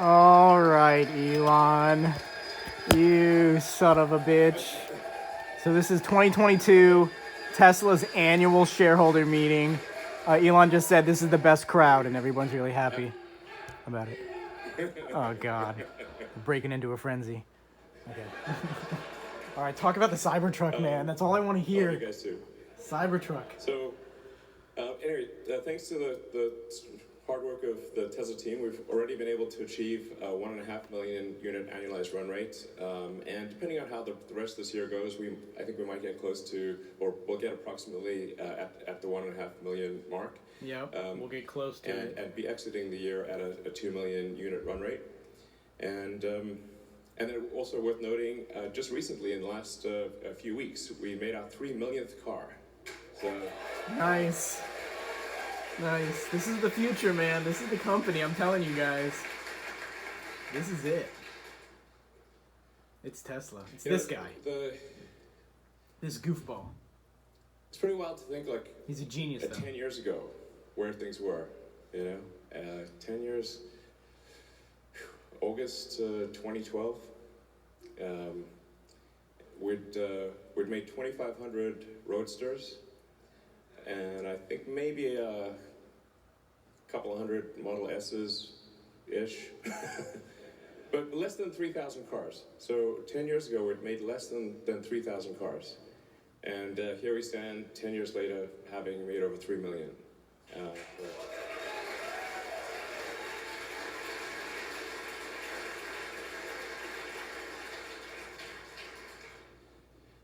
All right, Elon. You son of a bitch. So this is 2022, Tesla's annual shareholder meeting. Elon just said this is the best crowd, and everyone's really happy about it. Oh, God. We're breaking into a frenzy. Okay. All right, talk about the Cybertruck, man. That's all I want to hear. You guys too. Cybertruck. So, anyway, thanks to the hard work of the Tesla team, we've already been able to achieve 1.5 million unit annualized run rate. And depending on how the rest of this year goes, I think we might get close to, or we'll get approximately at the 1.5 million mark. Yeah, we'll get close to it. And be exiting the year at a 2 million unit run rate. And then also worth noting, just recently in the last a few weeks, we made our 3 millionth car. So Nice. This is the future, man. This is the company. I'm telling you guys. This is it. It's Tesla. It's this guy. This goofball. It's pretty wild to think, like, he's a genius, though. 10 years ago, where things were, 10 years, August 2012, we'd made 2,500 Roadsters, and I think maybe a couple of hundred Model S's-ish, but less than 3,000 cars. So 10 years ago, we'd made less than 3,000 cars. And here we stand 10 years later, having made over 3 million.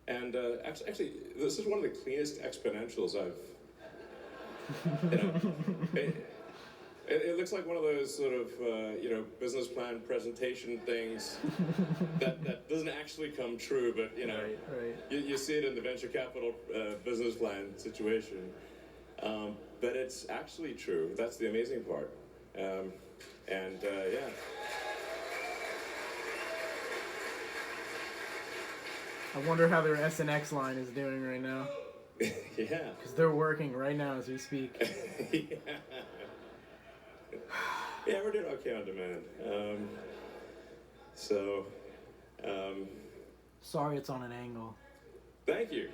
And actually, this is one of the cleanest exponentials it looks like one of those sort of, business plan presentation things that doesn't actually come true, but, Right. You see it in the venture capital business plan situation. But it's actually true. That's the amazing part. Yeah. I wonder how their SNX line is doing right now. Yeah. Because they're working right now as we speak. Yeah, we're doing okay on demand. Sorry it's on an angle. Thank you.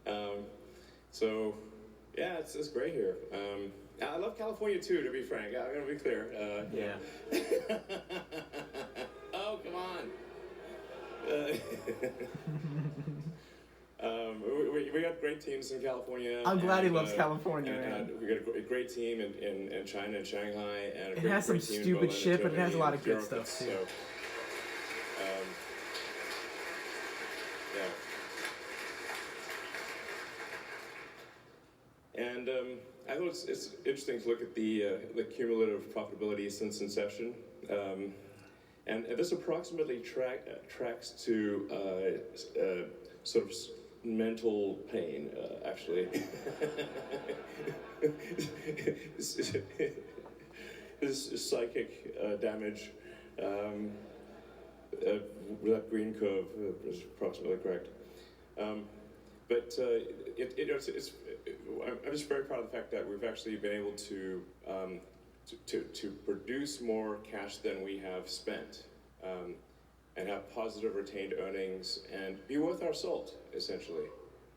Yeah, it's great here. I love California too, to be frank. I'm gonna be clear. Yeah. Oh, come on. We got great teams in California. I'm glad he loves California, man. We got a great team in China and Shanghai, and It has some great team in stupid Berlin shit, and but it has a Germany lot and of good Europe. stuff too. So, yeah. And I thought it's interesting to look at the cumulative profitability since inception. And this approximately tracks to sort of mental pain, actually. This psychic damage. That green curve is approximately correct. But I'm just very proud of the fact that we've actually been able to produce more cash than we have spent, and have positive retained earnings and be worth our salt, essentially.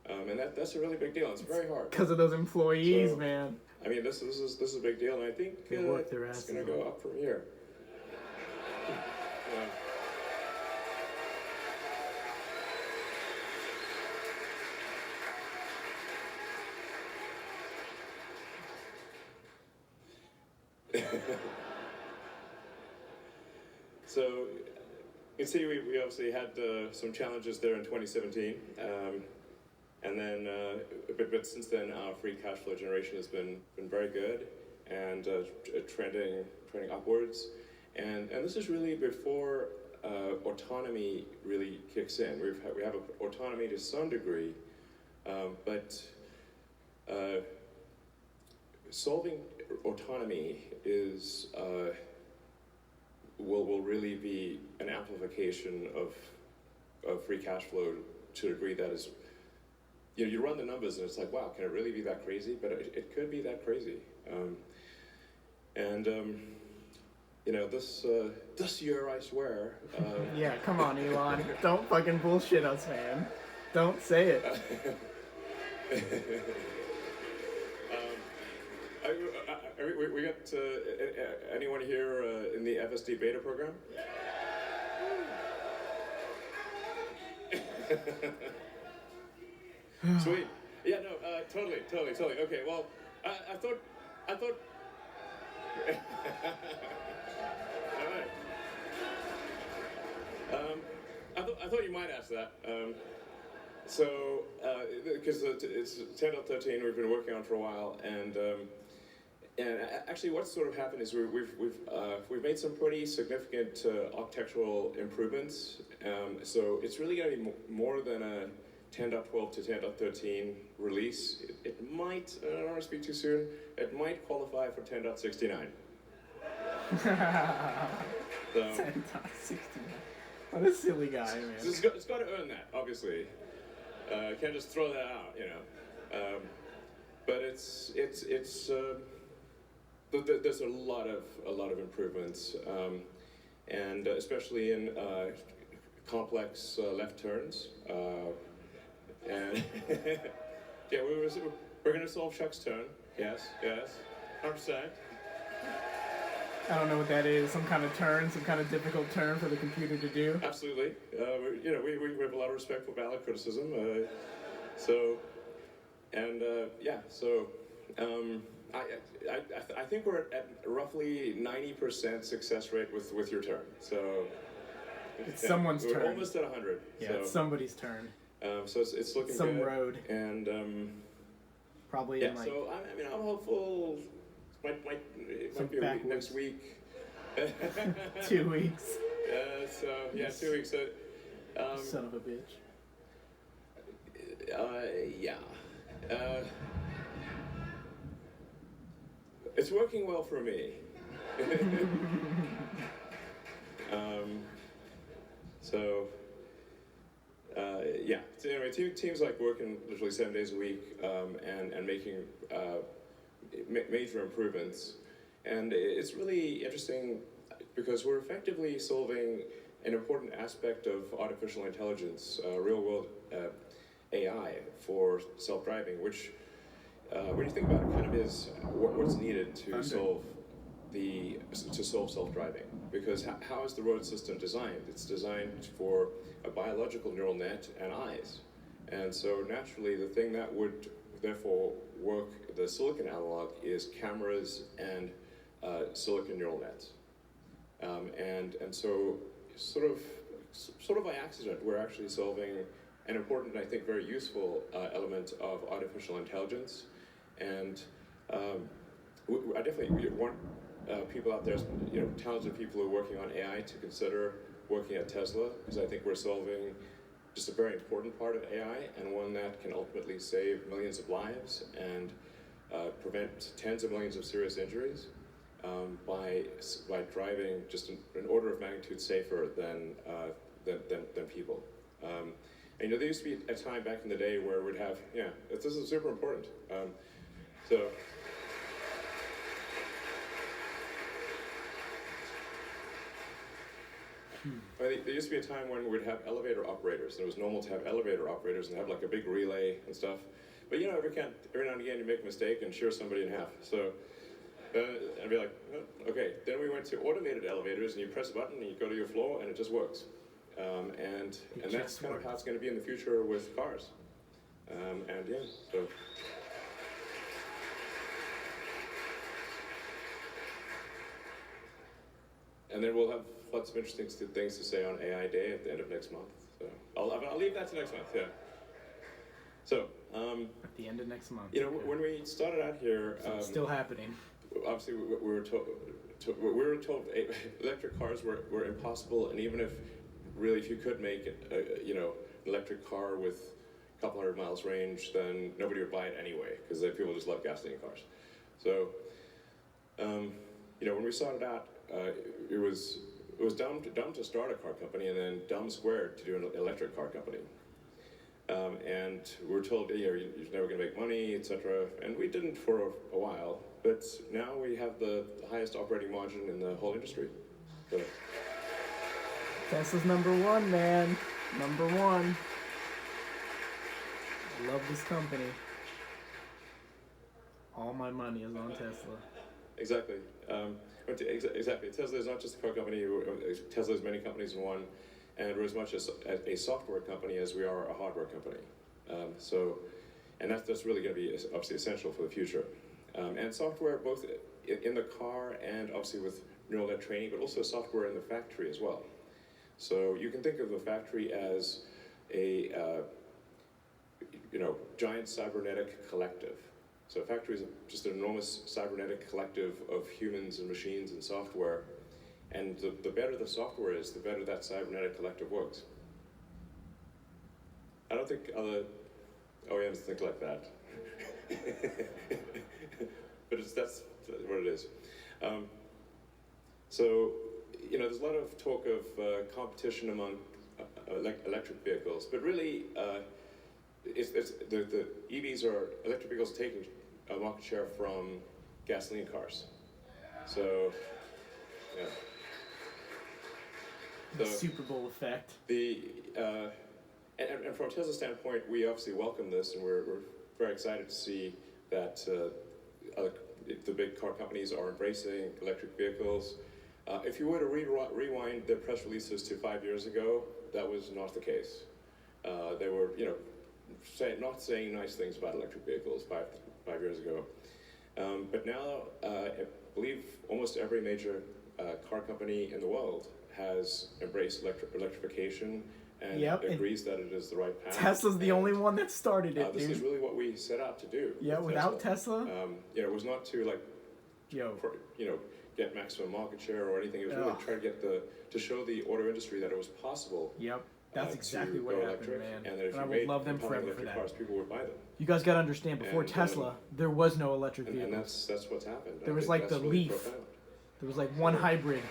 And that's a really big deal. It's very hard. Because of those employees, man. I mean, this is a big deal, and I think it's going to go up from here. So you can see we obviously had some challenges there in 2017, and then but since then our free cash flow generation has been very good and trending upwards, and this is really before autonomy really kicks in. We have autonomy to some degree, but solving autonomy is will really be an amplification of free cash flow to a degree that is, you run the numbers and it's like, wow, can it really be that crazy? But it could be that crazy. this year, I swear. Yeah, come on, Elon. Don't fucking bullshit us, man. Don't say it. We got anyone here in the FSD beta program? Sweet. Yeah, no, totally. Okay, well, I thought. All right. I thought you might ask that. Because it's 10.13, we've been working on for a while, and actually, what's sort of happened is we've made some pretty significant architectural improvements. So it's really going to be more than a 10.12 to 10.13 release. It might, I don't want to speak too soon, it might qualify for 10.69. So, 10.69. What a silly guy, man. So it's got to earn that, obviously. Can't just throw that out, But there's a lot of improvements, and especially in complex left turns. And yeah, we're going to solve Chuck's turn. Yes, 100%. I don't know what that is. Some kind of turn, some kind of difficult turn for the computer to do. Absolutely. We have a lot of respect for valid criticism. I think we're at roughly 90% success rate with your turn. So it's someone's turn. We're almost at 100. Yeah, so. It's somebody's turn. So it's looking some good. Road. And probably yeah. In like. So I'm hopeful. It might be next week. 2 weeks. 2 weeks. Son of a bitch. Yeah. It's working well for me. Yeah. So anyway, teams like working literally 7 days a week and making major improvements. And it's really interesting because we're effectively solving an important aspect of artificial intelligence, real-world AI for self-driving, which, when you think about it, kind of is what's needed to solve self-driving. Because how is the road system designed? It's designed for a biological neural net and eyes. And so naturally, the thing that would therefore work, the silicon analog, is cameras and silicon neural nets. And so sort of by accident, we're actually solving an important, I think, very useful element of artificial intelligence. And I definitely want people out there, talented people who are working on AI to consider working at Tesla, because I think we're solving just a very important part of AI, and one that can ultimately save millions of lives and prevent tens of millions of serious injuries by driving just an order of magnitude safer than people. And there used to be a time back in the day where we'd have, this is super important. There used to be a time when we'd have elevator operators, and it was normal to have elevator operators and have like a big relay and stuff. But every now and again you make a mistake and shear somebody in half. So I'd be like, oh, okay. Then we went to automated elevators, and you press a button and you go to your floor and it just works. And that's kind of how it's going to be in the future with cars. And then we'll have lots of interesting things to say on AI Day at the end of next month. So I'll leave that to next month. Yeah. So at the end of next month. When we started out here, it's still happening. Obviously, we were told electric cars were impossible, and even if you could make an electric car with a couple hundred miles range, then nobody would buy it anyway, because people just love gasoline cars. So when we started out, it was dumb to start a car company, and then dumb squared to do an electric car company. And we were told, you're never going to make money, etc. And we didn't for a while. but now we have the highest operating margin in the whole industry. So, Tesla's number one, man. Number one. I love this company. All my money is on Tesla. exactly. Exactly. Tesla is not just a car company. Tesla is many companies in one, and we're as much as a software company as we are a hardware company. And that's really going to be obviously essential for the future. And software both in the car and obviously with neural net training, but also software in the factory as well. So you can think of the factory as a giant cybernetic collective. So a factory is just an enormous cybernetic collective of humans and machines and software. And the better the software is, the better that cybernetic collective works. I don't think other OEMs think like that. But that's what it is. So, there's a lot of talk of competition among electric vehicles, but really, the EVs are electric vehicles taking a market share from gasoline cars. So, yeah. The Super Bowl effect. And from a Tesla standpoint, we obviously welcome this, and we're very excited to see that the big car companies are embracing electric vehicles. If you were to rewind their press releases to 5 years ago, that was not the case. They were, not saying nice things about electric vehicles five years ago. But now, I believe almost every major car company in the world has embraced electrification and agrees that it is the right path. Tesla's the only one that started it, This dude. is really what we set out to do. Yeah, without Tesla? It was not to get maximum market share or anything. It was really try to show the auto industry that it was possible. Yep, that's exactly what happened, man. And that if I you would made love them forever for electric that. cars, people would buy them. You guys got to understand, before And, Tesla, there was no electric vehicles. And that's what's happened. There I was think like that's the really Leaf. profound. There was like one hybrid.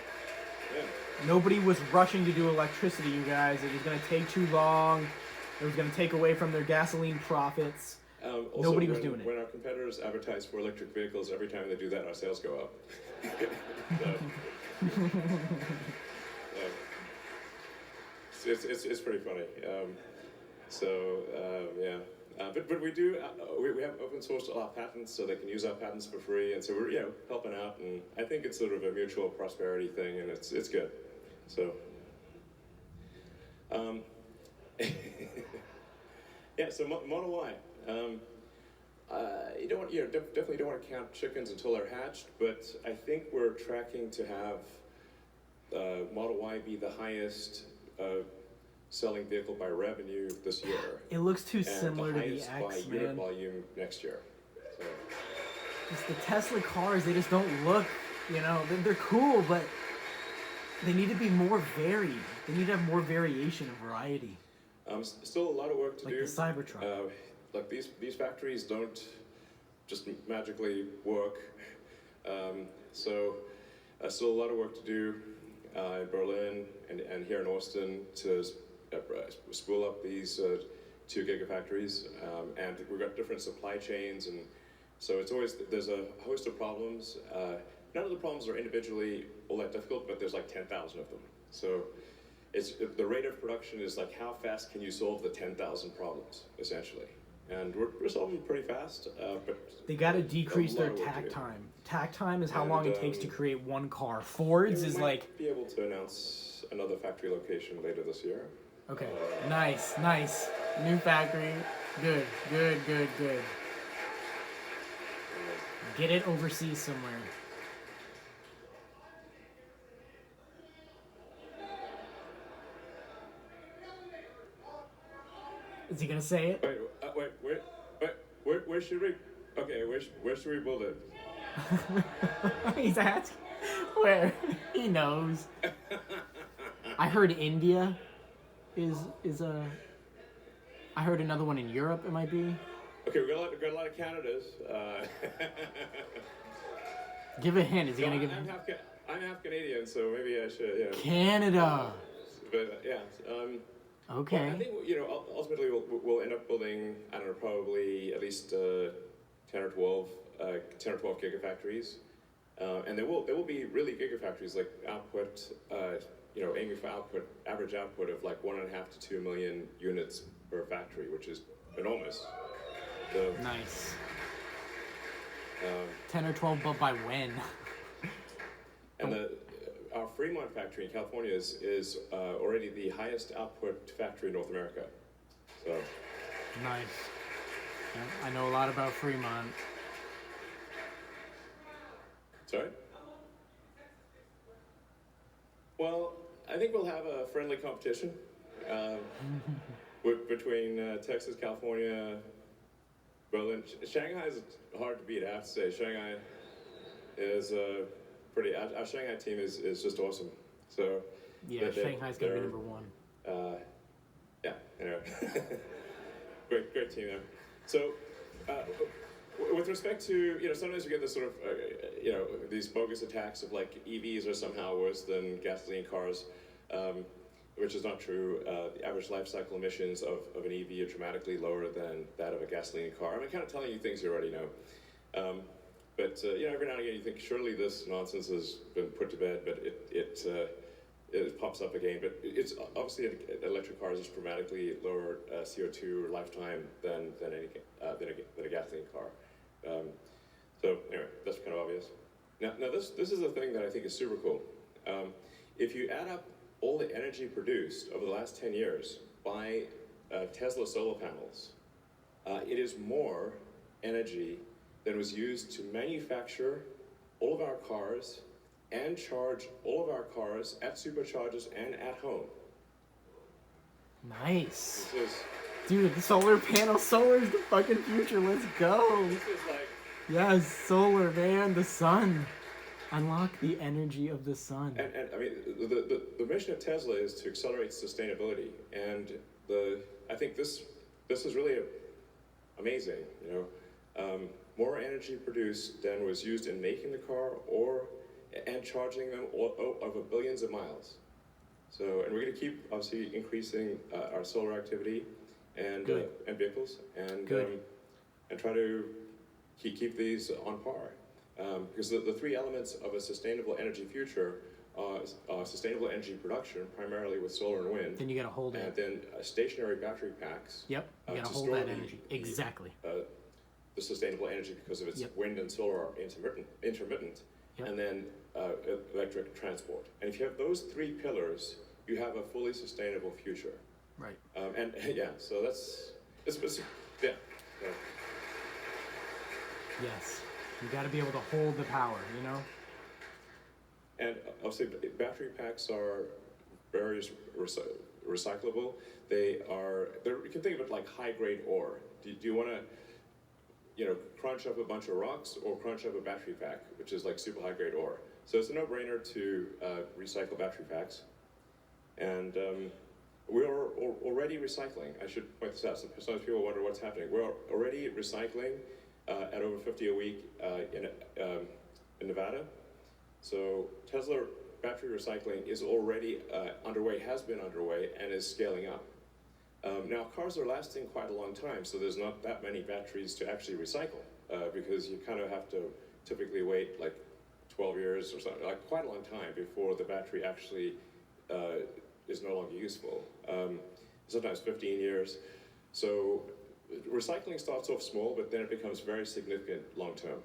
Yeah. Nobody was rushing to do electricity, you guys. It was going to take too long. It was going to take away from their gasoline profits. Also, Nobody was doing it. When our competitors advertise for electric vehicles, every time they do that, our sales go up. It's pretty funny. Yeah. But we do we have open sourced our patents, so they can use our patents for free, and so we're helping out, and I think it's sort of a mutual prosperity thing, and it's good. So. Yeah. So Model Y. You don't definitely don't want to count chickens until they're hatched, but I think we're tracking to have Model Y be the highest selling vehicle by revenue this year. It looks too similar to the X, by unit man. volume next year. So. Just the Tesla cars, they just don't look, they're cool, but they need to be more varied. They need to have more variation and variety. Still a lot of work to do. Like the Cybertruck. Like these factories don't just magically work. So still a lot of work to do in Berlin and here in Austin to spool up these 2 gigafactories. And we've got different supply chains, and so there's a host of problems. None of the problems are individually all that difficult, but there's like 10,000 of them. So the rate of production is like how fast can you solve the 10,000 problems, essentially. And we're solving pretty fast, but they got to decrease their takt time. Takt time is how long it takes to create one car. Ford's is like... be able to announce another factory location later this year. Okay, nice. New factory. Good. Get it overseas somewhere. Is he gonna say it? Where should we? Okay, where should we build it? He's asking. Where? He knows. I heard India is a. I heard another one in Europe. It might be. Okay, we got a lot of Canadas. Give a hint. Is he gonna give? I'm half Canadian, so maybe I should. Canada. But yeah. Okay. Well, I think ultimately we'll end up building, I don't know, probably at least 10 or 12 10 or 12 gigafactories, and there will be really gigafactories like output, aiming for average output of like 1.5 to 2 million units per factory, which is enormous. So, Nice. 10 or 12, but by when? And our Fremont factory in California is already the highest output factory in North America. So nice. Yeah, I know a lot about Fremont. Sorry? Well, I think we'll have a friendly competition between Texas, California, Berlin. Shanghai is hard to beat, I have to say. Shanghai is our Shanghai team is just awesome. So yeah, Shanghai's gonna be number one. Yeah, anyway. great team there. So with respect to, sometimes you get this sort of, these bogus attacks of like EVs are somehow worse than gasoline cars, which is not true. The average life cycle emissions of an EV are dramatically lower than that of a gasoline car. I'm kind of telling you things you already know. But every now and again you think surely this nonsense has been put to bed, but it pops up again. But it's obviously electric cars is dramatically lower CO2 lifetime than a gasoline car. So anyway, that's kind of obvious. Now this is a thing that I think is super cool. If you add up all the energy produced over the last 10 years by Tesla solar panels, it is more energy than was used to manufacture all of our cars and charge all of our cars at superchargers and at home. Nice. This is, dude, the solar is the fucking future. Let's go. This is like... Yes, solar, man, the sun. Unlock the energy of the sun. And I mean, the mission of Tesla is to accelerate sustainability, and I think this is really amazing. More energy produced than was used in making the car and charging them over billions of miles. So, and we're going to keep obviously increasing our solar activity and vehicles and try to keep these on par. Because the three elements of a sustainable energy future are sustainable energy production, primarily with solar and wind. Then you got to hold it. And then stationary battery packs. Yep, you got to hold that energy. Exactly. The sustainable energy because of its wind and solar are intermittent. Yep. And then electric transport. And if you have those three pillars, you have a fully sustainable future. Right. And yeah, so it's yeah. Yes. You got to be able to hold the power, And obviously, battery packs are very recyclable. You can think of it like high-grade ore. Do you want to, crunch up a bunch of rocks or crunch up a battery pack, which is like super high-grade ore? So it's a no-brainer to recycle battery packs. And we're already recycling. I should point this out. Sometimes people wonder what's happening. We're already recycling at over 50 a week in Nevada. So Tesla battery recycling is already underway, has been underway, and is scaling up. Now cars are lasting quite a long time, so there's not that many batteries to actually recycle because you kind of have to typically wait like 12 years or something, like quite a long time before the battery actually is no longer useful. Sometimes 15 years. So recycling starts off small, but then it becomes very significant long term.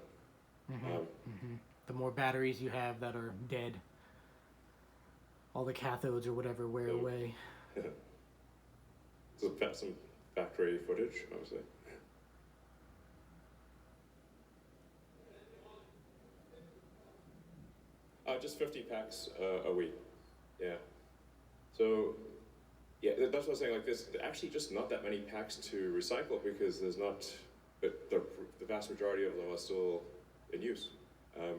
The more batteries you have that are dead, all the cathodes or whatever wear away. So some factory footage, obviously. Just 50 packs a week. Yeah. So, yeah, that's what I was saying. Like, there's actually just not that many packs to recycle because there's not. But the vast majority of them are still in use. All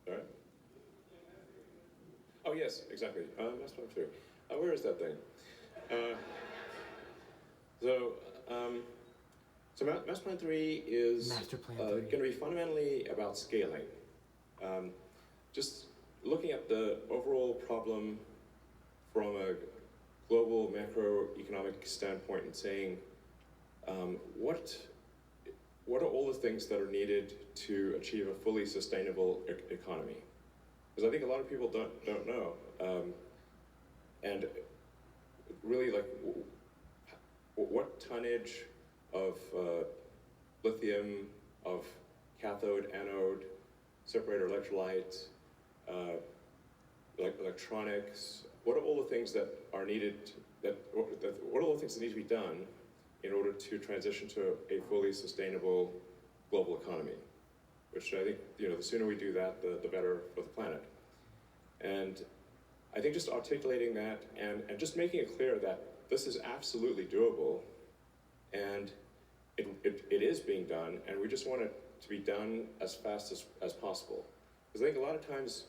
right. Oh yes, exactly. Mass Plan 3. Where is that thing? So Mass Plan 3 is going to be fundamentally about scaling. Just looking at the overall problem from a global macroeconomic standpoint and saying, what are all the things that are needed to achieve a fully sustainable economy? Because I think a lot of people don't know. And really, like, what tonnage of lithium, of cathode, anode, separator electrolyte, like electronics, what are all the things that are needed, what are all the things that need to be done in order to transition to a fully sustainable global economy? Which I think, the sooner we do that, the better for the planet. And I think just articulating that and just making it clear that this is absolutely doable, and it is being done, and we just want it to be done as fast as possible. Because I think a lot of times,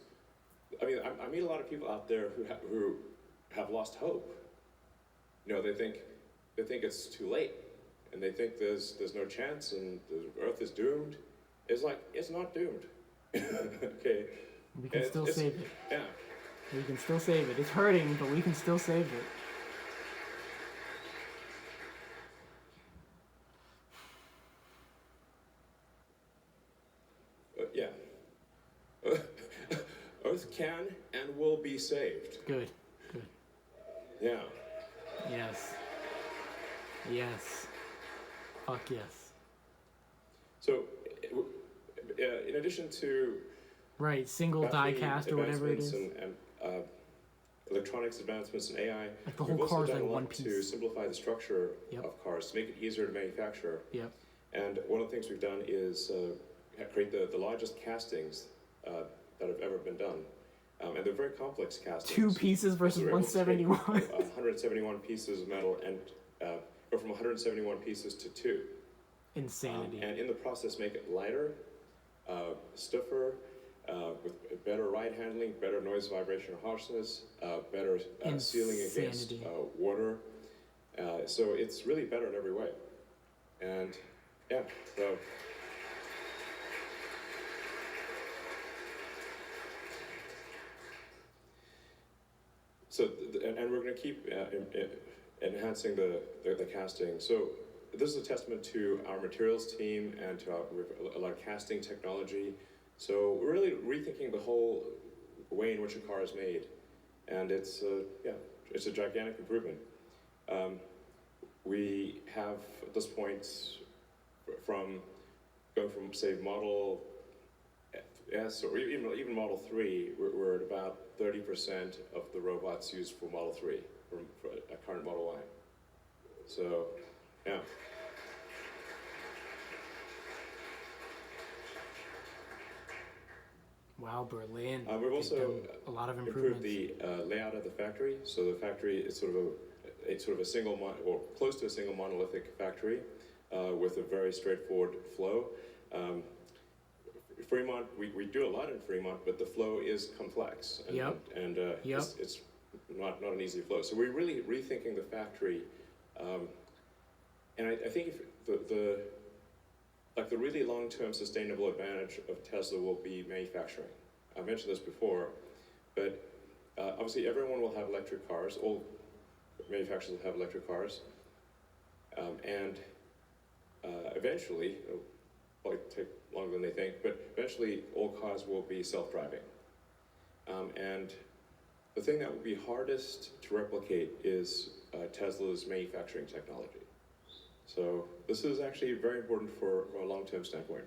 I meet a lot of people out there who have lost hope. They think it's too late, and they think there's no chance, and the Earth is doomed. It's like, it's not doomed. Okay. We can still save it. Yeah. We can still save it. It's hurting, but we can still save it. Yeah. Earth can and will be saved. Good. Yeah. Yes. Fuck yes. So, in addition to right, single die cast or whatever it is, and electronics advancements and AI, like the whole we've car also is done like a lot one piece to simplify the structure of cars, to make it easier to manufacture. Yep. And one of the things we've done is create the largest castings that have ever been done. And they're very complex castings. 2 pieces versus 171. 171 pieces of metal, and go from 171 pieces to 2. Insanity. And in the process, make it lighter, stiffer, with better ride handling, better noise, vibration, or harshness, better sealing against water. So it's really better in every way. And yeah, and we're going to keep enhancing the casting. So this is a testament to our materials team and to a lot of casting technology. So we're really rethinking the whole way in which a car is made, and it's a gigantic improvement. We have at this point, from going from say Model S or even Model 3, we're at about 30% of the robots used for Model 3 for a current Model Y. So, yeah. Wow, Berlin. We've also a lot of improvements. improved the layout of the factory. So the factory is sort of a single, or close to a single monolithic factory with a very straightforward flow. Fremont, we do a lot in Fremont, but the flow is complex, and it's not an easy flow. So we're really rethinking the factory, and I think the really long-term sustainable advantage of Tesla will be manufacturing. I mentioned this before, but obviously everyone will have electric cars. All manufacturers will have electric cars, and eventually, it'll probably take longer than they think, but eventually all cars will be self-driving. And the thing that will be hardest to replicate is Tesla's manufacturing technology. So this is actually very important from a long-term standpoint.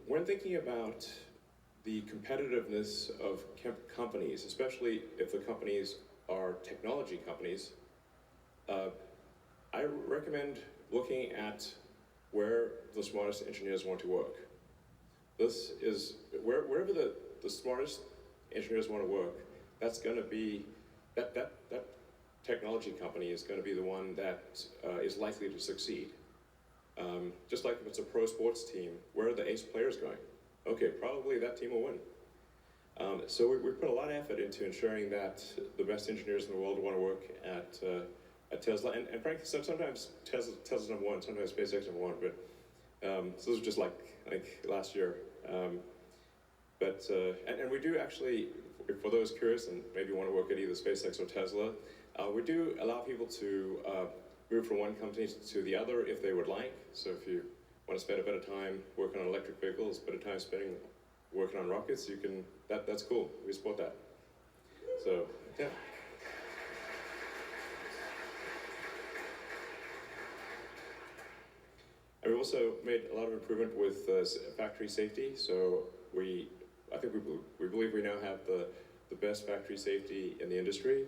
When thinking about the competitiveness of companies, especially if the companies are technology companies, I recommend looking at where the smartest engineers want to work. This is wherever the smartest engineers want to work. That's going to be that technology company is going to be the one that is likely to succeed. Just like if it's a pro sports team, where are the ace players going? Okay, probably that team will win. So we put a lot of effort into ensuring that the best engineers in the world want to work at at Tesla, and frankly, sometimes Tesla's number one, sometimes SpaceX number one, but so this was just like last year. And we do actually, for those curious and maybe want to work at either SpaceX or Tesla, we do allow people to move from one company to the other if they would like. So if you want to spend a bit of time working on electric vehicles, a bit of time spending working on rockets, you can. That's cool. We support that. So yeah. And we also made a lot of improvement with factory safety. So I think we believe we now have the best factory safety in the industry,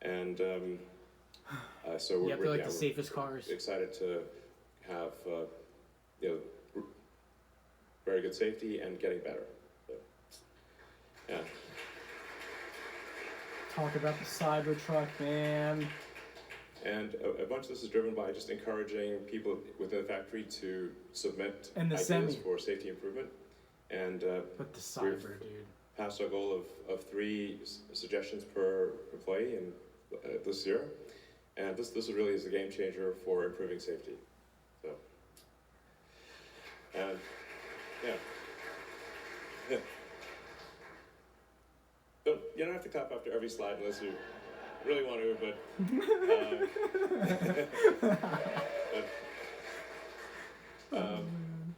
and so you have the safest cars. Excited to have very good safety and getting better. So, yeah. Talk about the Cybertruck, man. And a bunch of this is driven by just encouraging people within the factory to submit ideas for safety improvement. And but the Cyber, dude, passed our goal of 3 suggestions per employee this year, and this really is a game changer for improving safety. So, and yeah. You don't have to clap after every slide unless you really want to, but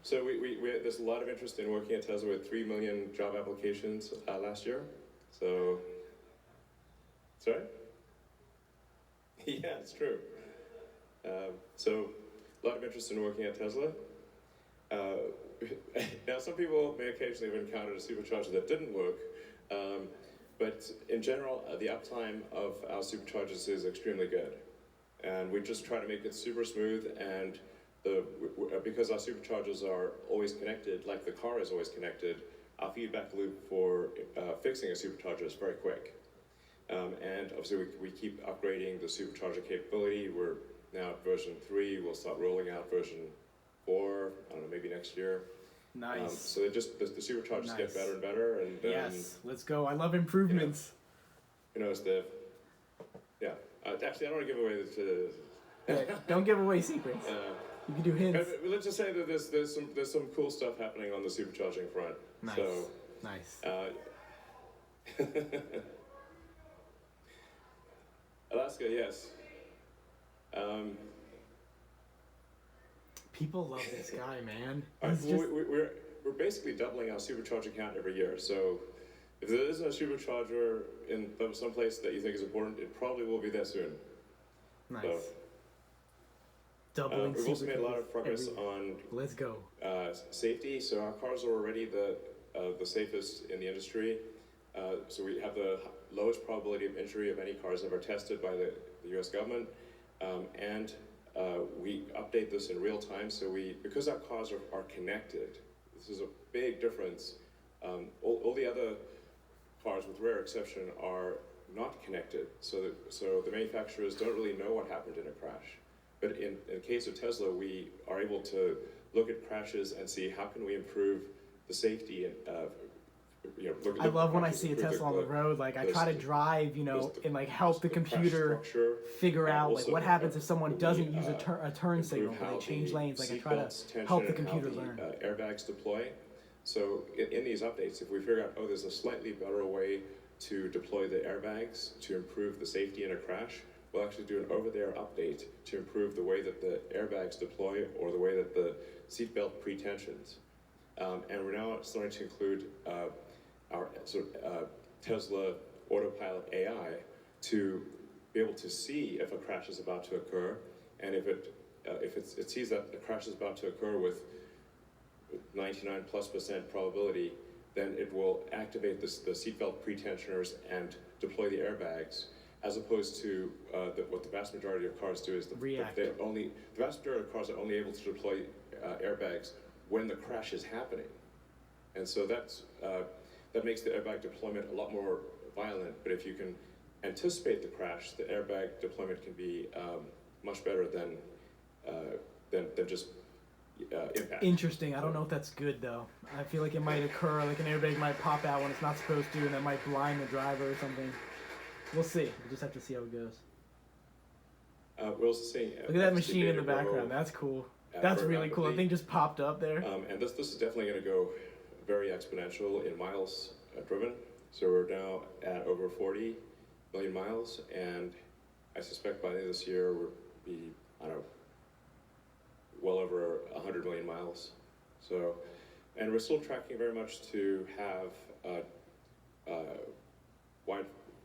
so there's a lot of interest in working at Tesla with 3 million job applications last year. So, sorry? Yeah, it's true. So, a lot of interest in working at Tesla. Now, some people may occasionally have encountered a supercharger that didn't work, but in general, the uptime of our superchargers is extremely good. And we just try to make it super smooth, and because our superchargers are always connected, like the car is always connected, our feedback loop for fixing a supercharger is very quick. And obviously we keep upgrading the supercharger capability. We're now at version 3, we'll start rolling out version 4, I don't know, maybe next year. Nice. So the superchargers get better and better. And yes, let's go. I love improvements. You know, yeah. Actually, I don't want to give away don't give away secrets. You can do hints. Let's just say that there's some cool stuff happening on the supercharging front. Nice. So, Nice. Alaska, yes. People love this guy, man. We're basically doubling our supercharger count every year. So if there isn't a supercharger in some place that you think is important, it probably will be there soon. Nice. So, doubling. We've also made a lot of progress on let's go safety. So our cars are already the safest in the industry. So we have the lowest probability of injury of any cars ever tested by the U.S. government, and we update this in real time. So because our cars are connected, this is a big difference. All the other cars, with rare exception, are not connected. So the manufacturers don't really know what happened in a crash. But in the case of Tesla, we are able to look at crashes and see how can we improve the safety and I love when I see a Tesla on the road. Like I try to drive, and like help the computer figure out like what happens if someone doesn't use a turn signal when they change lanes. Like I try to help the computer learn. Airbags deploy. So in these updates, if we figure out there's a slightly better way to deploy the airbags to improve the safety in a crash, we'll actually do an over-the-air update to improve the way that the airbags deploy or the way that the seatbelt pretensions. And we're now starting to include our Tesla Autopilot AI to be able to see if a crash is about to occur, and if it sees that a crash is about to occur with 99+% probability, then it will activate the seatbelt pretensioners and deploy the airbags, as opposed to what the vast majority of cars do is the vast majority of cars are only able to deploy airbags when the crash is happening, and so that makes the airbag deployment a lot more violent. But if you can anticipate the crash, the airbag deployment can be much better than just impact. Interesting. I don't know if that's good though. I feel like it might occur, like an airbag might pop out when it's not supposed to, and that might blind the driver or something. We'll see. We'll just have to see how it goes. We're also seeing. Look at that FSD machine in beta the grow, background. That's cool. That's very really cool. That rapidly. thing just popped up there. And this is definitely going to go very exponential in miles driven. So we're now at over 40 million miles, and I suspect by the end of this year we'll be, I don't know, well over 100 million miles. So, and we're still tracking very much to have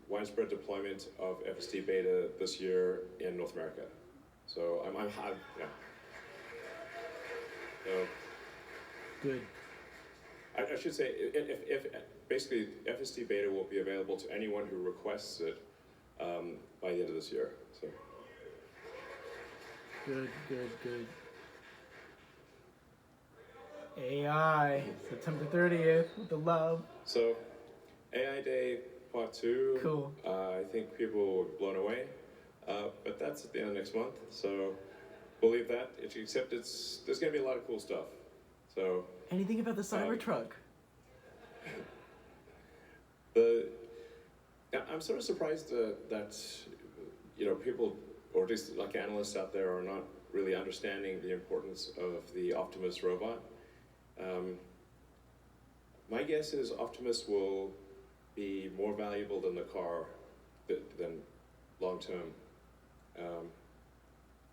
widespread deployment of FSD beta this year in North America. So yeah. So, Good. I should say, if basically FSD beta will be available to anyone who requests it by the end of this year. So. Good. AI, September 30th, with the love. So, AI Day Part 2. Cool. I think people were blown away, but that's at the end of next month. So, believe that. Except there's going to be a lot of cool stuff. So. Anything about the Cybertruck? I'm sort of surprised that people, or at least like analysts out there, are not really understanding the importance of the Optimus robot. My guess is Optimus will be more valuable than the car than long term.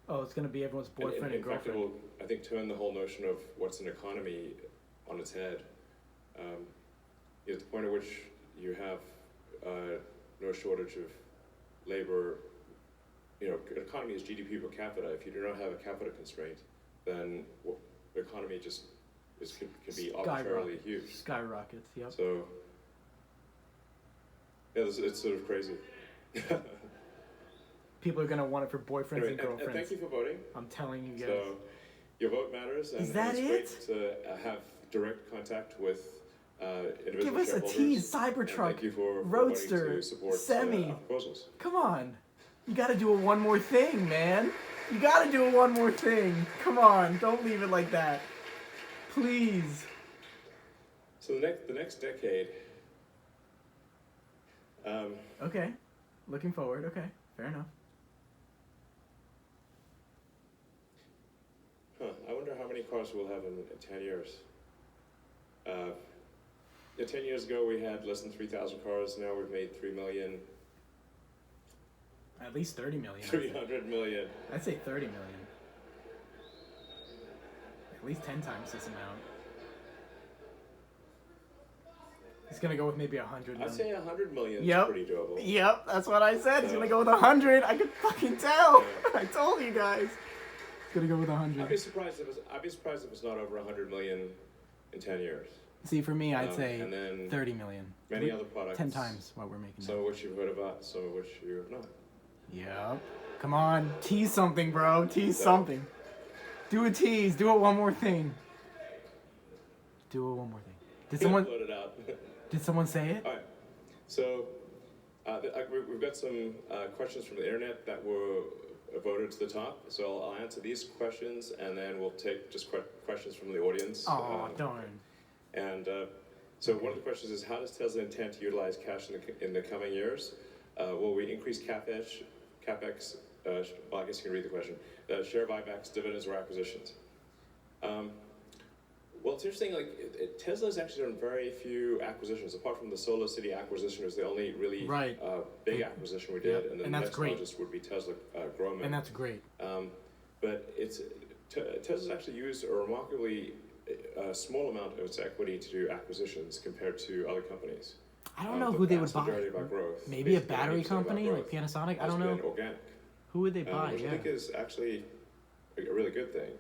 Oh, it's going to be everyone's boyfriend and in fact, girlfriend. it will, I think, turn the whole notion of what's an economy on its head. At the point at which you have no shortage of labor, an economy is GDP per capita. If you do not have a capita constraint, then the economy just can be arbitrarily huge. Skyrockets, yep. So, yeah, it's sort of crazy. People are going to want it for boyfriends Anyway, and girlfriends. and thank you for voting. I'm telling you guys. So, your vote matters, and Is that it's great to have direct contact with individual Give us a shareholders. tease, And Cybertruck, thank you for Roadster, voting to support Semi. our proposals. Come on. You got to do a one more thing, man. You got to do a one more thing. Come on. Don't leave it like that. Please. So the next decade. Okay. Looking forward. Okay. Fair enough. I wonder how many cars we'll have in 10 years. 10 years ago, we had less than 3,000 cars. Now we've made 3 million. At least 30 million. 300 million. I'd say 30 million. At least 10 times this amount. He's going to go with maybe 100 million. I'd say 100 million is Yep. pretty doable. Yep, that's what I said. He's So- going to go with 100. I could fucking tell. Yeah. I told you guys. He's going to go with I'd 100. be surprised if it's not over 100 million in 10 years. See, for me, I'd And say then 30 million. many other products. 10 times what we're making Some now. of which you've heard about, some of which you have not. Yep. Come on. Tease something, bro. Tease So- something. Do a tease. Do it one more thing. Do it one more thing. Load it out. Did someone say it? All right. So we've got some questions from the internet that were voted to the top. So I'll answer these questions, and then we'll take just questions from the audience. Oh, darn. And so one of the questions is, how does Tesla intend to utilize cash in the coming years? Will we increase CapEx? Well, I guess you can read the question. Share buybacks, dividends, or acquisitions? Well, it's interesting. Tesla's actually done very few acquisitions. Apart from the Solar City acquisition, was the only really Right. big acquisition we did, Yep. and then And the that's next great. largest would be Tesla Groman. And that's great. But Tesla's actually used a remarkably small amount of its equity to do acquisitions compared to other companies. I don't know The who they would vast buy. majority of our growth, Maybe a basically battery 90% of our company like growth, Panasonic? I has don't been know. organic, Who would they buy? which I Yeah. think is actually a really good thing.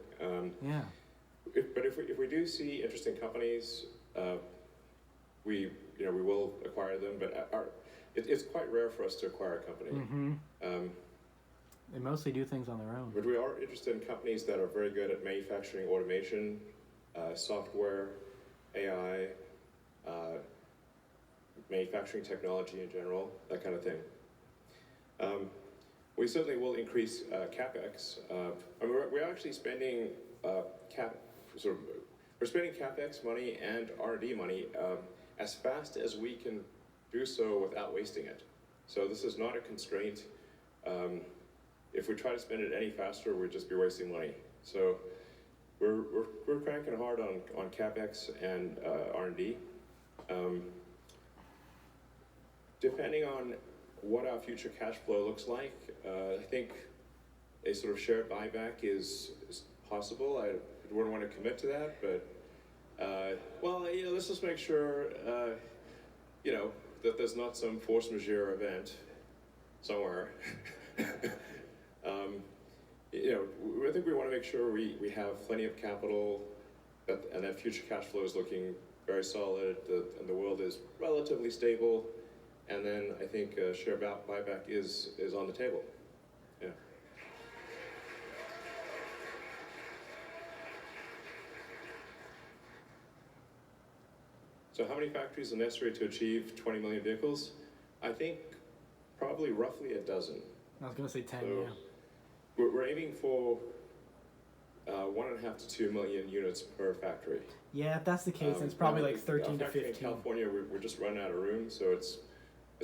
Yeah. But if we do see interesting companies, we will acquire them. But it's quite rare for us to acquire a company. Mm-hmm. They mostly do things on their own. But we are interested in companies that are very good at manufacturing automation, software, AI, manufacturing technology in general, that kind of thing. We certainly will increase CapEx. We're actually spending we're spending CapEx money and R&D money as fast as we can do so without wasting it. So this is not a constraint. if we try to spend it any faster, we'd just be wasting money. So we're cranking hard on CapEx and R&D. Depending on what our future cash flow looks like, I think a sort of share buyback is possible. I wouldn't want to commit to that, but well, let's just make sure, that there's not some force majeure event somewhere. I think we want to make sure we have plenty of capital, and that future cash flow is looking very solid, and the world is relatively stable, and then I think share buyback is on the table. Yeah. So how many factories are necessary to achieve 20 million vehicles? I think probably roughly a dozen. I was gonna say 10. So Yeah. we're aiming for 1.5 to 2 million units per factory. Yeah, if that's the case, then it's probably like 13 to our factory 15. In California, we're just running out of room, so it's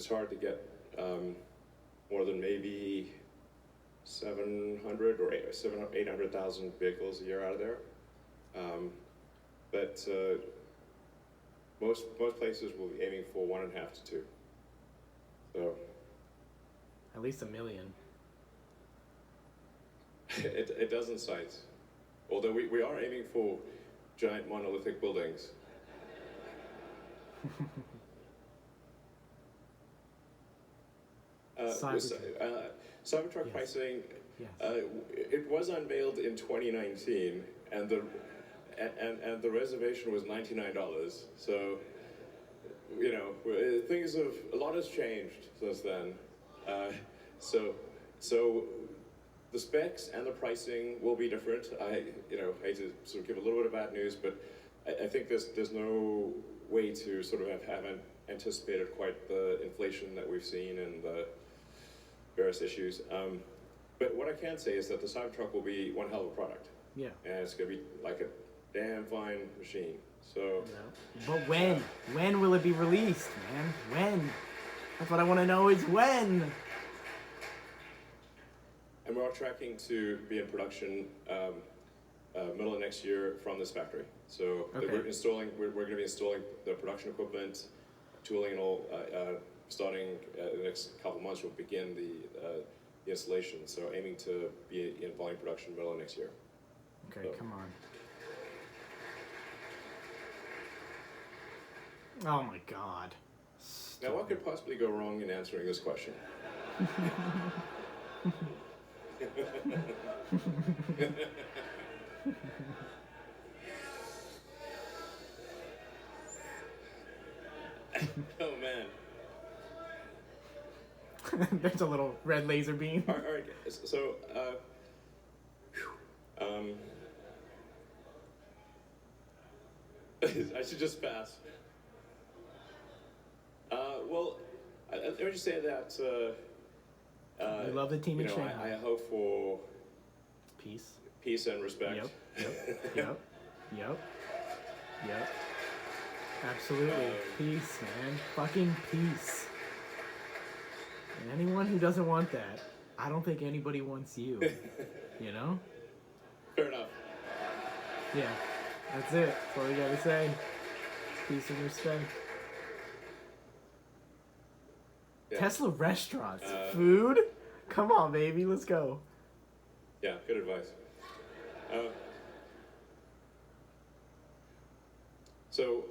hard to get more than maybe 700 or 800,000 vehicles a year out of there. But most places will be aiming for 1.5 to 2. So At least 1 million. it doesn't sites. Although we are aiming for giant monolithic buildings. Cybertruck Yes. pricing, Yes. it was unveiled in 2019, and the reservation was $99. So, a lot has changed since then. So the specs and the pricing will be different. I hate to sort of give a little bit of bad news, but I think there's no way to sort of haven't anticipated quite the inflation that we've seen and the various issues. But what I can say is that the Cybertruck will be one hell of a product. Yeah. And it's going to be like a damn fine machine. So. But when? When will it be released, man? When? That's what I want to know is when. And we're all tracking to be in production middle of next year from this factory. So Okay. we're going to be installing the production equipment, tooling and all, starting the next couple months. We'll begin the installation. So aiming to be in volume production middle of next year. Okay, So. come on. Oh my God. Now, what could possibly go wrong in answering this question? Oh man. There's a little red laser beam. All right. So, I should just pass. Well, let me just say that. We love the team in Shanghai. I hope for Peace. and respect. Yep. Absolutely. Peace, man. Fucking peace. And anyone who doesn't want that, I don't think anybody wants you. You know? Fair enough. Yeah. That's it. That's all you gotta say. Peace and respect. Yeah. Tesla restaurants. Food? Come on, baby. Let's go. Yeah, good advice. So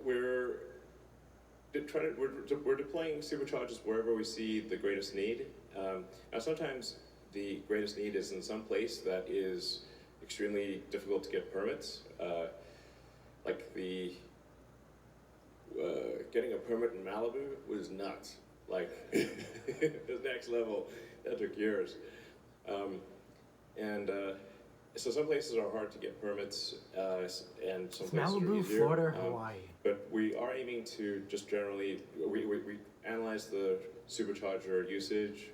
we're deploying superchargers wherever we see the greatest need. Now sometimes the greatest need is in some place that is extremely difficult to get permits. Like getting a permit in Malibu was nuts. Like the next level, that took years. So some places are hard to get permits, and some places are Malibu, easier. Florida, Hawaii. But we are aiming to just generally, we analyze the supercharger usage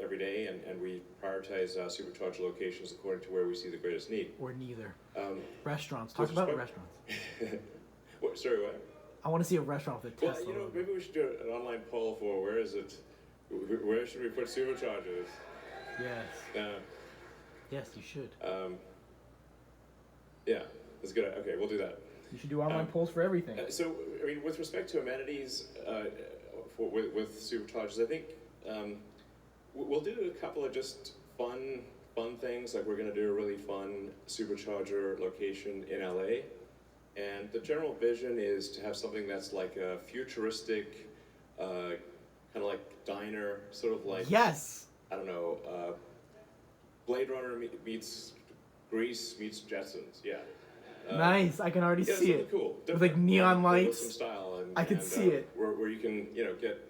every day, and we prioritize supercharger locations according to where we see the greatest need. Or neither. Restaurants. with Talk about respect- restaurants. Sorry, what? I want to see a restaurant with a Well, Tesla. maybe we should do an online poll for where should we put superchargers? Yes. Yes, you should. Yeah, that's good. Okay, we'll do that. You should do online polls for everything. So, I mean, with respect to amenities with superchargers, I think we'll do a couple of just fun things. Like we're going to do a really fun supercharger location in LA, and the general vision is to have something that's like a futuristic, kind of like diner, sort of like Yes. I don't know, Blade Runner meets Grease meets Jetsons. Yeah. Nice. I can already Yeah, see something it. cool. With like neon With lights. some style I can see it. Where you can, get,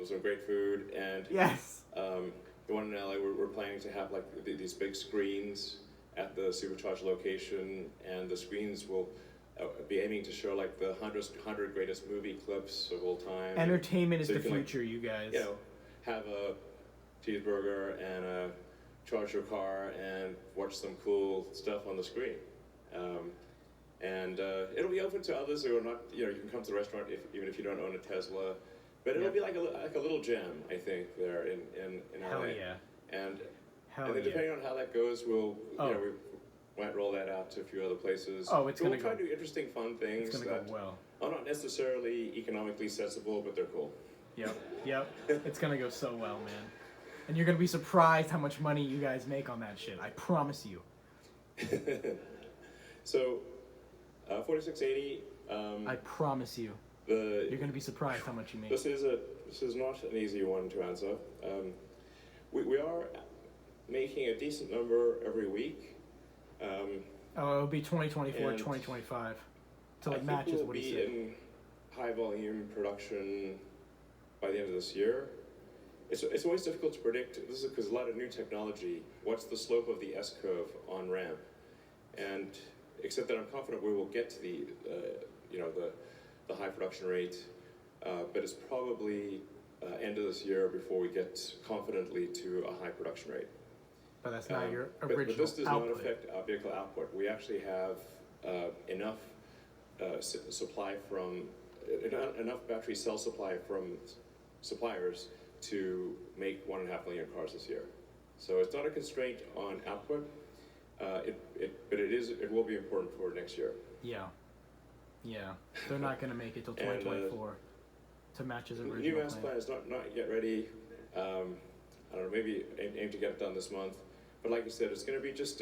some great food and Yes. the one in LA we're planning to have like these big screens at the supercharged location, and the screens will be aiming to show like the 100 greatest movie clips of all time. Entertainment is So the you can, future, you guys. Have a cheeseburger and charge your car and watch some cool stuff on the screen. And it'll be open to others who are not, you can come to the restaurant even if you don't own a Tesla. But it'll be like a little gem, I think, there in LA. Hell yeah. And Hell then yeah. depending on how that goes, we might roll that out to a few other places. Oh, it's so gonna we'll try go. to do interesting, fun things It's gonna that go well. are not necessarily economically sensible, but they're cool. Yep. It's gonna go so well, man. And you're gonna be surprised how much money you guys make on that shit. I promise you. So, 4680. I promise you. You're gonna be surprised how much you make. This is not an easy one to answer. We are making a decent number every week. It'll be 2024, and 2025. Till I it think matches we'll what he be said. in high volume production by the end of this year. It's always difficult to predict. This is because a lot of new technology. What's the slope of the S curve on ramp? And except that I'm confident we will get to the high production rate, but it's probably end of this year before we get confidently to a high production rate. But that's not your original but this does output. not affect our vehicle output. We actually have enough supply from enough battery cell supply from suppliers to make 1.5 million cars this year. So it's not a constraint on output, but it will be important for next year. Yeah. They're not gonna make it till 2024 to match his original New master plan. plan is not yet ready. I don't know, maybe aim to get it done this month. But like you said, it's going to be just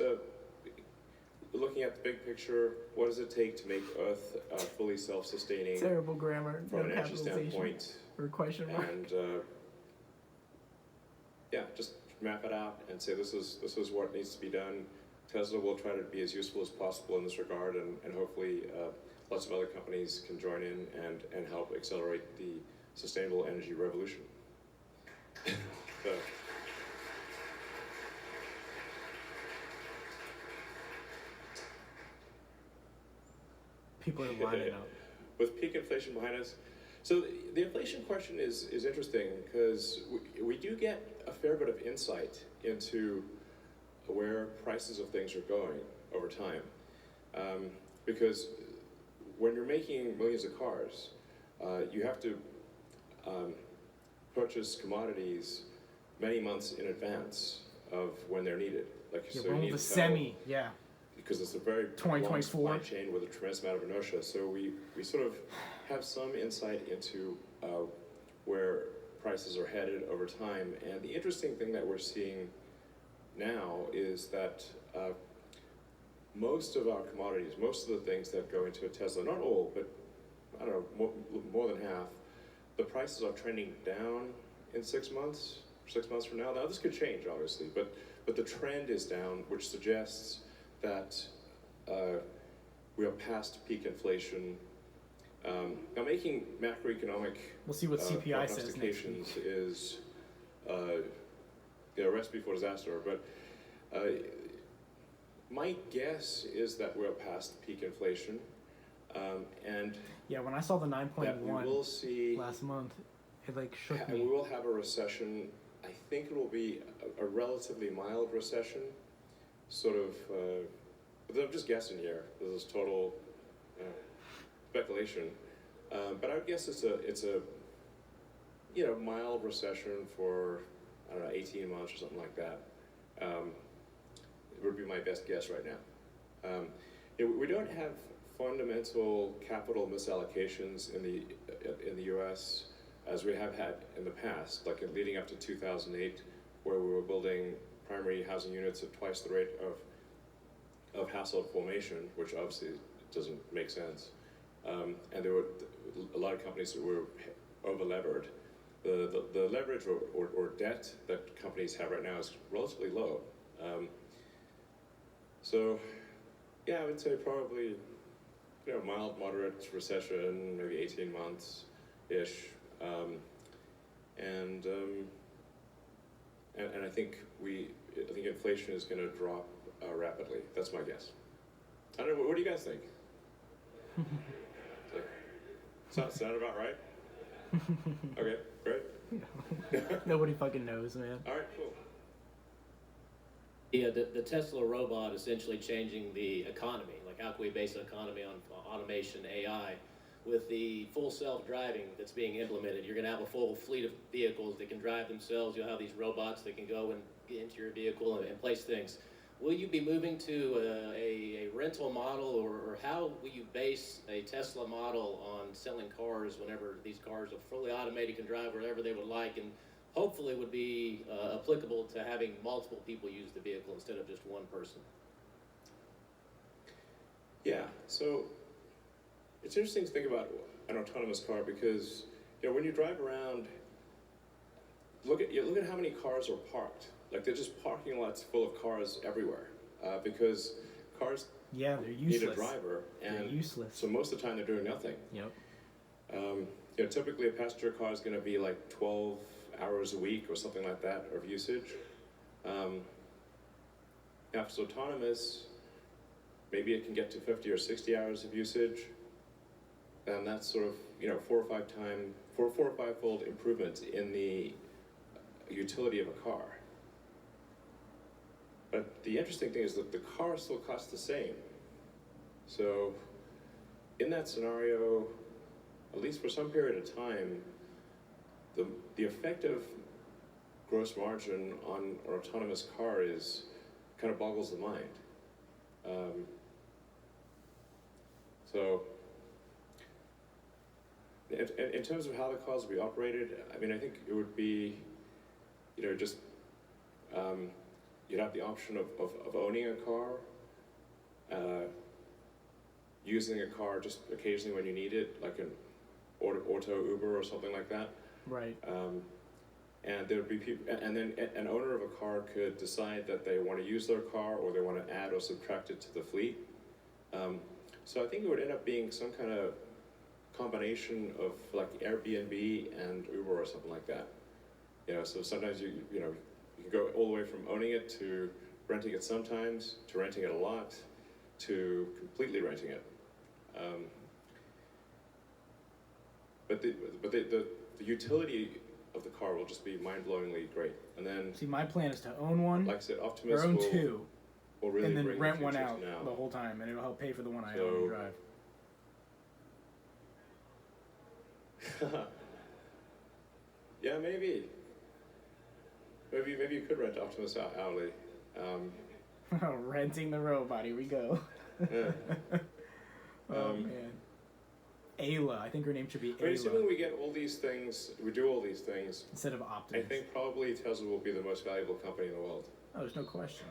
looking at the big picture. What does it take to make Earth fully self-sustaining Terrible grammar. from No an energy capitalization. standpoint? Or question mark. And just map it out and say this is what needs to be done. Tesla will try to be as useful as possible in this regard, and hopefully lots of other companies can join in and help accelerate the sustainable energy revolution. So, People are lining up. with peak inflation behind us. So the inflation question is interesting because we do get a fair bit of insight into where prices of things are going over time. Because when you're making millions of cars, you have to purchase commodities many months in advance of when they're needed. Like, Yeah, so we're you on need the to semi, yeah. because it's a very long 2024. supply chain with a tremendous amount of inertia. So we sort of have some insight into where prices are headed over time. And the interesting thing that we're seeing now is that most of our commodities, most of the things that go into a Tesla, not all, but I don't know, more than half, the prices are trending down in 6 months, 6 months from now. Now this could change, obviously, but the trend is down, which suggests that we are past peak inflation. Now, making macroeconomic We'll see what CPI says next week. prognostications is a recipe for disaster. But my guess is that we're past peak inflation, and Yeah, when I saw the that we will 9.1 see. last month, it like shook We me. will have a recession. I think it will be a relatively mild recession, sort of. But I'm just guessing here. This is total speculation. But I would guess it's a mild recession for I don't know, 18 months or something like that. It would be my best guess right now. We don't have fundamental capital misallocations in the U.S. as we have had in the past, like leading up to 2008, where we were building primary housing units at twice the rate of household formation, which obviously doesn't make sense. And there were a lot of companies that were over-levered. The leverage or debt that companies have right now is relatively low. So, yeah, I would say probably, mild, moderate recession, maybe 18 months-ish. And I think inflation is going to drop rapidly. That's my guess. I don't know. What do you guys think? Sound about right? Okay, great. Nobody fucking knows, man. All right, cool. Yeah, the Tesla robot essentially changing the economy. Like, how can we base an economy on automation, AI? With the full self-driving that's being implemented, you're going to have a full fleet of vehicles that can drive themselves. You'll have these robots that can go and get into your vehicle and place things. Will you be moving to a rental model, or how will you base a Tesla model on selling cars whenever these cars are fully automated, can drive wherever they would like, and hopefully would be applicable to having multiple people use the vehicle instead of just one person? Yeah, so it's interesting to think about an autonomous car because when you drive around, look at how many cars are parked. Like, they're just parking lots full of cars everywhere because cars they're useless. need a driver, and they're useless. So most of the time they're doing nothing. Yep. Typically a passenger car is going to be like 12 hours a week or something like that of usage. Now, if it's autonomous, maybe it can get to 50 or 60 hours of usage. And that's sort of, 4 or 5 fold improvement in the utility of a car. But the interesting thing is that the car still costs the same. So in that scenario, at least for some period of time, the effective gross margin on an autonomous car kind of boggles the mind. So in terms of how the cars will be operated, I think it would be, just you'd have the option of owning a car, using a car just occasionally when you need it, like an auto Uber or something like that. Right. And there would be people, and then an owner of a car could decide that they want to use their car or they want to add or subtract it to the fleet. So I think it would end up being some kind of combination of like Airbnb and Uber or something like that. So sometimes you can go all the way from owning it to renting it sometimes, to renting it a lot, to completely renting it. But the utility of the car will just be mind-blowingly great. And then, see, my plan is to own one, like I said, Optimus or own two, will really and then bring rent the one features out now. the whole time, and it'll help pay for the one I own and drive. Yeah, maybe you could rent Optimus out hourly. Renting the robot, here we go. Yeah. Man. Ayla, I think her name should be Ayla. Assuming we get all these things, we do all these things, instead of Optimus. I think probably Tesla will be the most valuable company in the world. Oh, there's no question.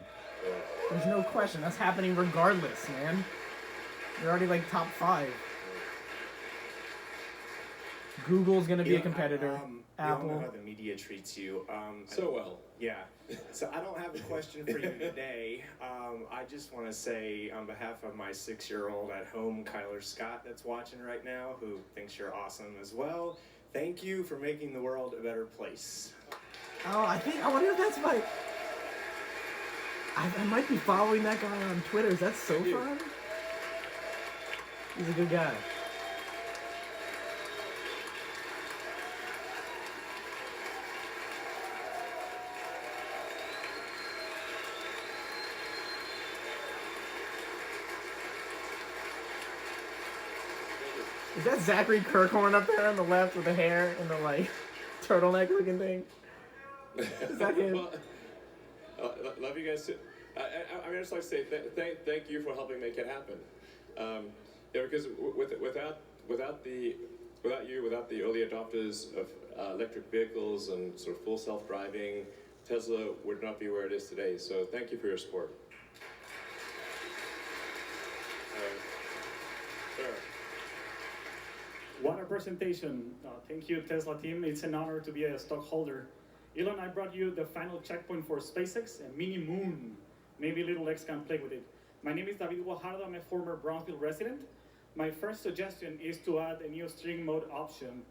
Yeah. There's no question. That's happening regardless, man. You're already like top 5. Google's gonna be a competitor. Apple. You all know how the media treats you. So well. Yeah. So I don't have a question for you today. I just want to say on behalf of my 6-year-old at home, Kyler Scott, that's watching right now, who thinks you're awesome as well. Thank you for making the world a better place. Oh, I wonder if that's my... I might be following that guy on Twitter. That's so fun. He's a good guy. Is that Zachary Kirkhorn up there on the left with the hair and the like turtleneck looking thing? Is that him? Well, love you guys too. I mean, I just like to say thank you for helping make it happen. Yeah, because without you, without the early adopters of electric vehicles and sort of full self-driving, Tesla would not be where it is today. So thank you for your support. Sure. What a presentation. Thank you, Tesla team. It's an honor to be a stockholder. Elon, I brought you the final checkpoint for SpaceX, a mini moon. Maybe little X can play with it. My name is David Guajardo. I'm a former Brownsville resident. My first suggestion is to add a new steering mode option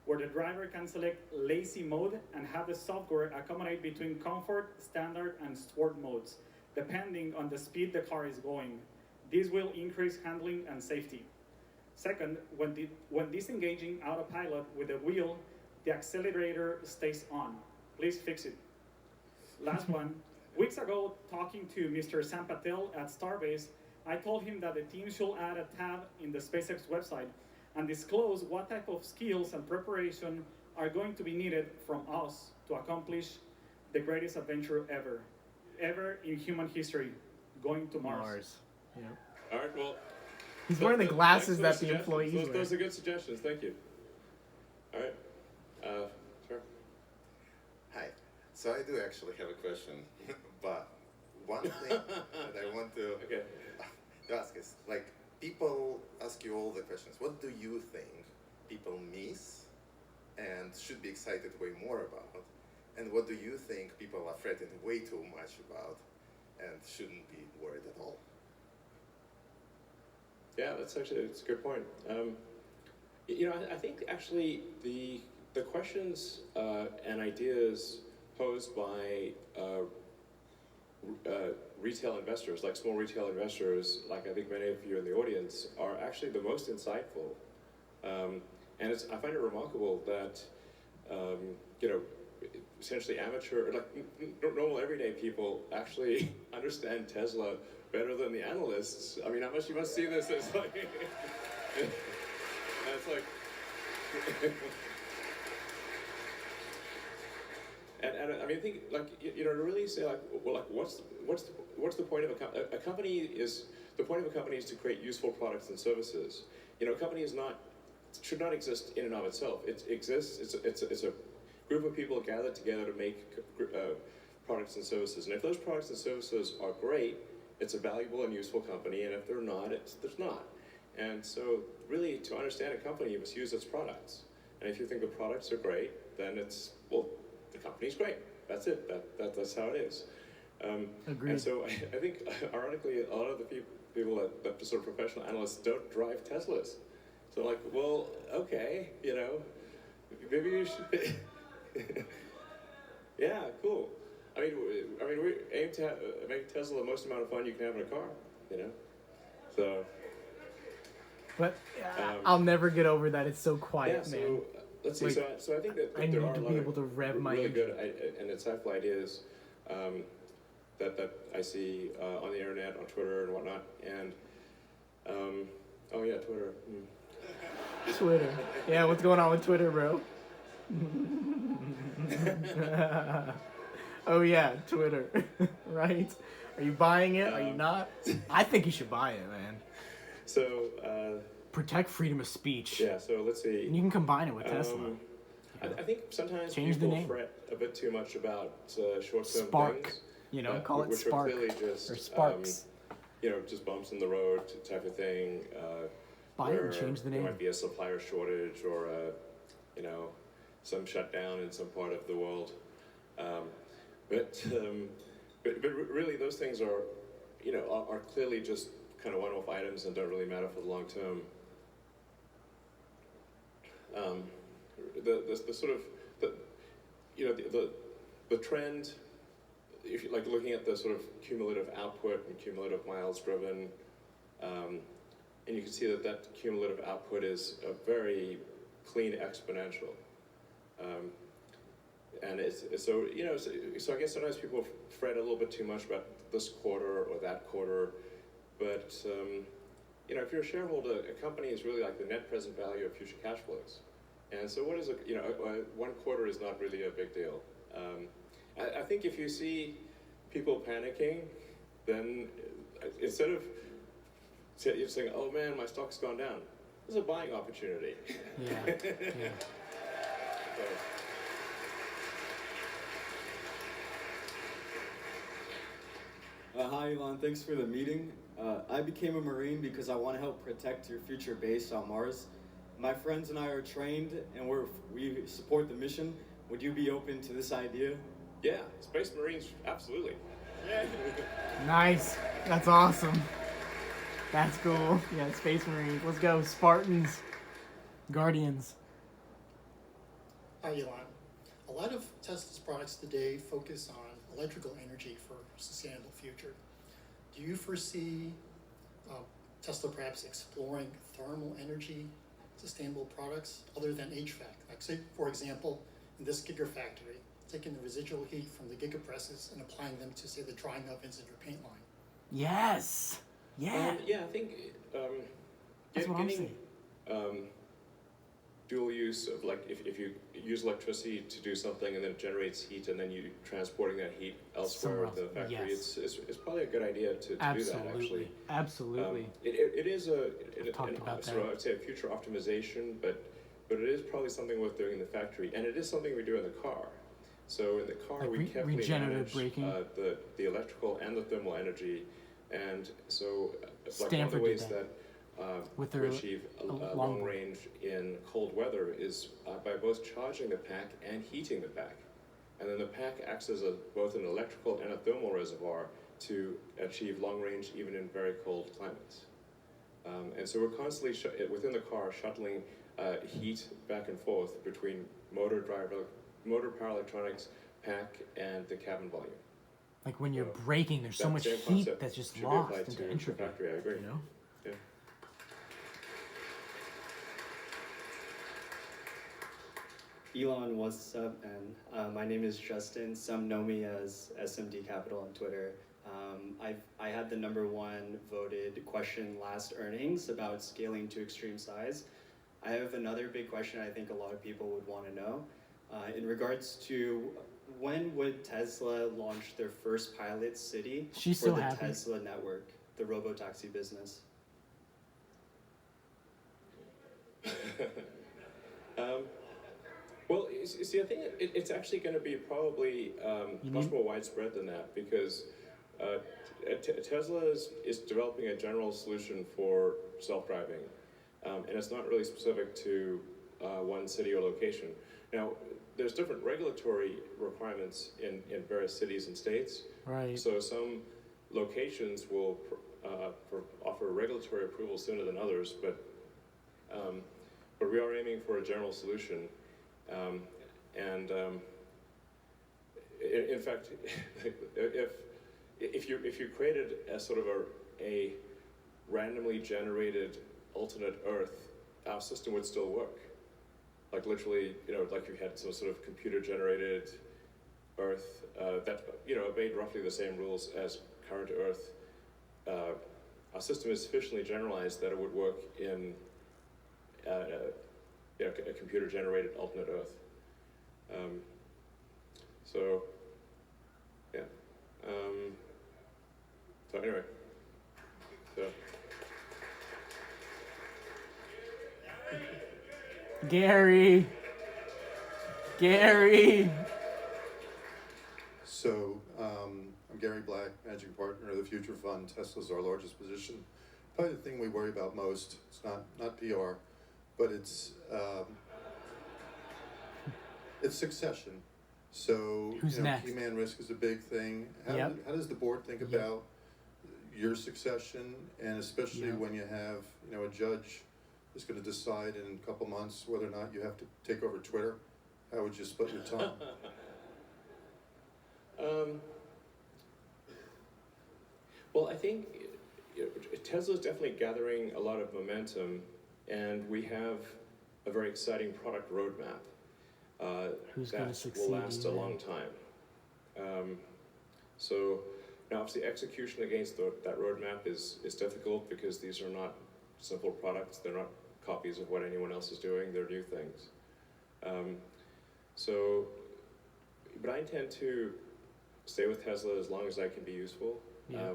where the driver can select lazy mode and have the software accommodate between comfort, standard, and sport modes, depending on the speed the car is going. This will increase handling and safety. Second, when disengaging autopilot with the wheel, the accelerator stays on. Please fix it. Last one, weeks ago, talking to Mr. Sam Patel at Starbase, I told him that the team should add a tab in the SpaceX website and disclose what type of skills and preparation are going to be needed from us to accomplish the greatest adventure ever in human history, going to Mars. Yep. All right. Well, He's wearing the glasses that thanks the for employees wear. Those are good suggestions. Thank you. All right. Sure. Hi. So I do actually have a question, but one thing that I want to ask is, like, people ask you all the questions. What do you think people miss and should be excited way more about? And what do you think people are fretting way too much about and shouldn't be worried at all? Yeah, it's a good point. I think actually the questions and ideas posed by retail investors, like small retail investors, like I think many of you in the audience, are actually the most insightful. And I find it remarkable that essentially amateur, like normal everyday people, actually understand Tesla better than the analysts. I mean, how much you must see this as like, it's like, and I mean, I think like to really say like, well, like what's the point of a company is the point of a company is to create useful products and services. A company should not exist in and of itself. It exists. It's a group of people gathered together to make products and services. And if those products and services are great, it's a valuable and useful company. And if they're not, there's not. And so really, to understand a company, you must use its products. And if you think the products are great, then the company's great. That's it. That's how it is. Agreed. And so I think, ironically, a lot of the people that sort of professional analysts don't drive Teslas. So like, well, okay, maybe you should. Yeah, cool. I mean, we aim to make Tesla the most amount of fun you can have in a car, So. But I'll never get over that. It's so Yeah. quiet, So man. let's see. Like, So I think that I there need are to a lot be of able to rev my really engine. good and insightful ideas that I see on the internet, on Twitter and whatnot. And oh yeah, Twitter. Twitter. Yeah, what's going on with Twitter, bro? Oh yeah, Twitter. Right? Are you buying it? Are you not? I think you should buy it, man. So Protect freedom of speech. yeah. So let's see. And you can combine it with Tesla. I think sometimes Change the people name. fret a bit too much about short-term Spark. things. Call it which Spark. are clearly just Or Sparks. just bumps in the road type of thing. Buy it and where change the There name. might be a supplier shortage or some shutdown in some part of the world. But really, those things are clearly just kind of one-off items and don't really matter for the long term. The sort of the trend, if you like looking at the sort of cumulative output and cumulative miles driven, and you can see that cumulative output is a very clean exponential. And so I guess sometimes people fret a little bit too much about this quarter or that quarter, but if you're a shareholder, a company is really like the net present value of future cash flows. And so what is one quarter is not really a big deal. I think if you see people panicking, then instead of you're saying, "Oh man, my stock's gone down," there's a buying opportunity. Yeah. Yeah. Hi, Elon. Thanks for the meeting. I became a Marine because I want to help protect your future base on Mars. My friends and I are trained, and we support the mission. Would you be open to this idea? Yeah, Space Marines, absolutely. Nice. That's awesome. That's cool. Yeah, Space Marines. Let's go, Spartans, Guardians. Hi, Elon. A lot of Tesla's products today focus on electrical energy for a sustainable future. Do you foresee Tesla perhaps exploring thermal energy sustainable products other than HVAC? Like, say, for example, in this Gigafactory, taking the residual heat from the gigapresses and applying them to, say, the drying ovens in your paint line. Yes. Yeah. Yeah, I think That's what I'm getting saying. dual use of, like, if you use electricity to do something and then it generates heat and then you transporting that heat elsewhere in the factory, Yes. it's probably a good idea to do that, actually. Absolutely. It is talked about sort of, that. I would say, a future optimization, but it is probably something worth doing in the factory, and it is something we do in the car. So in the car, Like we carefully regenerative manage braking? the electrical and the thermal energy, and so like one of the Stanford did ways that that with to their achieve a long long range in cold weather is by both charging the pack and heating the pack. And then the pack acts as both an electrical and a thermal reservoir to achieve long range even in very cold climates. And so we're constantly, within the car, shuttling heat back and forth between motor power electronics, pack, and the cabin volume. Like when you're braking, there's so That much same heat concept that's just should be lost applied into to the entropy. factory, I agree. You know? Yeah. Elon, what's up? And my name is Justin. Some know me as SMD Capital on Twitter. I had the #1 voted question last earnings about scaling to extreme size. I have another big question I think a lot of people would want to know. In regards to when would Tesla launch their first pilot city She's for so the happy. Tesla network, the robotaxi business? Well, you see, I think it's actually going to be probably much more widespread than that, because Tesla is developing a general solution for self-driving, and it's not really specific to one city or location. Now, there's different regulatory requirements in various cities and states. Right. So some locations will offer regulatory approval sooner than others, but we are aiming for a general solution. In fact, if you created a sort of a randomly generated alternate Earth, our system would still work. Like literally, like you had some sort of computer generated Earth that obeyed roughly the same rules as current Earth. Our system is sufficiently generalized that it would work in a computer-generated alternate Earth. So anyway, Gary. So, I'm Gary Black, managing partner of the Future Fund. Tesla's our largest position. Probably the thing we worry about most, it's not PR, but it's succession. So, Who's next? key man risk is a big thing. How does the board think about your succession, and especially when you have, a judge is going to decide in a couple months whether or not you have to take over Twitter? How would you split your time? Well, I think Tesla's definitely gathering a lot of momentum, and we have a very exciting product roadmap that will last a long time. So now, obviously, execution against that roadmap is difficult because these are not simple products. They're not copies of what anyone else is doing. They're new things. So but I intend to stay with Tesla as long as I can be useful. Yeah.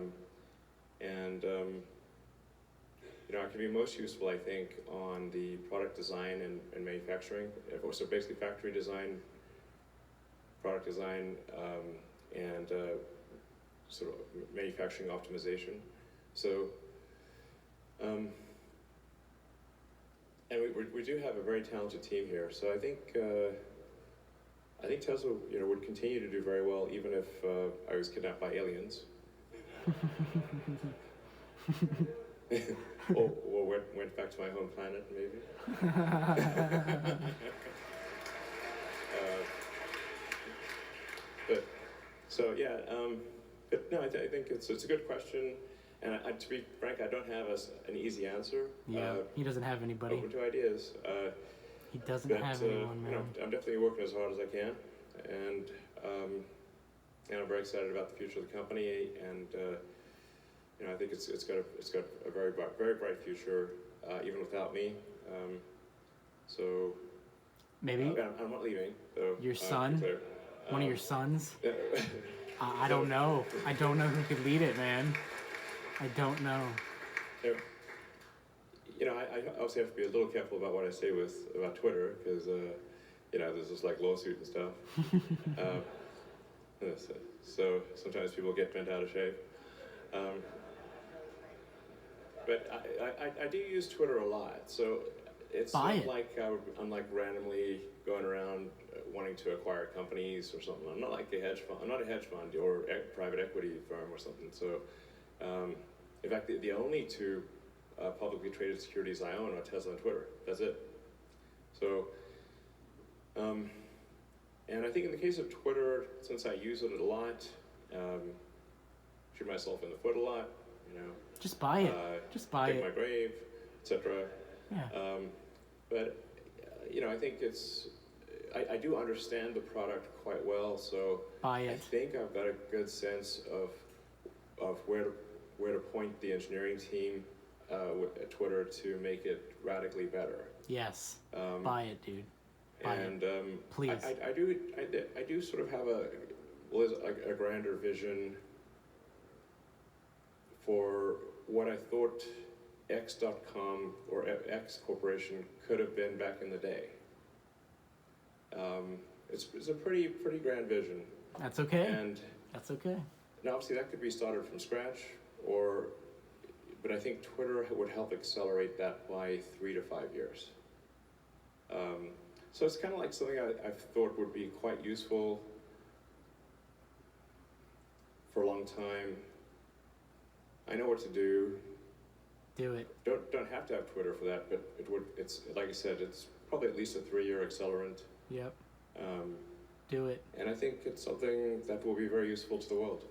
I can be most useful, I think, on the product design and manufacturing. So basically factory design, product design, and sort of manufacturing optimization. So, and we do have a very talented team here. So I think Tesla, would continue to do very well even if I was kidnapped by aliens. or went back to my home planet, maybe. But no, I think it's a good question, and to be frank, I don't have an easy answer. Yeah, he doesn't have anybody. Open to ideas. He doesn't have anyone, man. I'm definitely working as hard as I can, and I'm very excited about the future of the company, and I think it's got a very bright future, even without me. So maybe I'm not leaving. So, your son, one of your sons. Yeah. I don't know. I don't know who could lead it, man. I don't know. I obviously have to be a little careful about what I say about Twitter, because there's this like lawsuit and stuff. So sometimes people get bent out of shape. But I do use Twitter a lot, so it's not like I'm like randomly going around wanting to acquire companies or something. I'm not like a hedge fund. I'm not a hedge fund or private equity firm or something. So, in fact, the only two publicly traded securities I own are Tesla and Twitter. That's it. So, and I think in the case of Twitter, since I use it a lot, shoot myself in the foot a lot, Just buy it. Just buy it. My grave, etc. Yeah. But I think I do understand the product quite well, so buy it. I think I've got a good sense of where to point the engineering team at Twitter to make it radically better. Yes. Buy it, dude. Buy it. Please. I do sort of have a grander vision for what I thought X.com or X Corporation could have been back in the day. It's a pretty grand vision. That's okay. And that's okay. Now, obviously, that could be started from scratch, but I think Twitter would help accelerate that by 3 to 5 years. So it's kind of like something I've thought would be quite useful for a long time. I know what to do. Do it. Don't have to have Twitter for that, but it's like I said, it's probably at least a 3-year accelerant. Yep. Do it. And I think it's something that will be very useful to the world.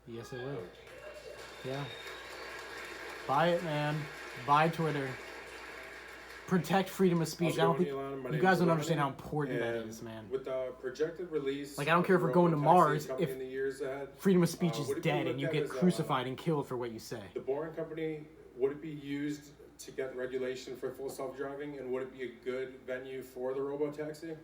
Yes, it will. Yeah. Buy it, man. Buy Twitter. Protect freedom of speech. I don't think you guys don't understand how important that is, man. With the projected release, like I don't care if we're going to Mars, if in the years ahead, freedom of speech is dead and you get crucified and killed for what you say. The Boring Company, would it be used to get regulation for full self-driving, and would it be a good venue for the robo-taxi?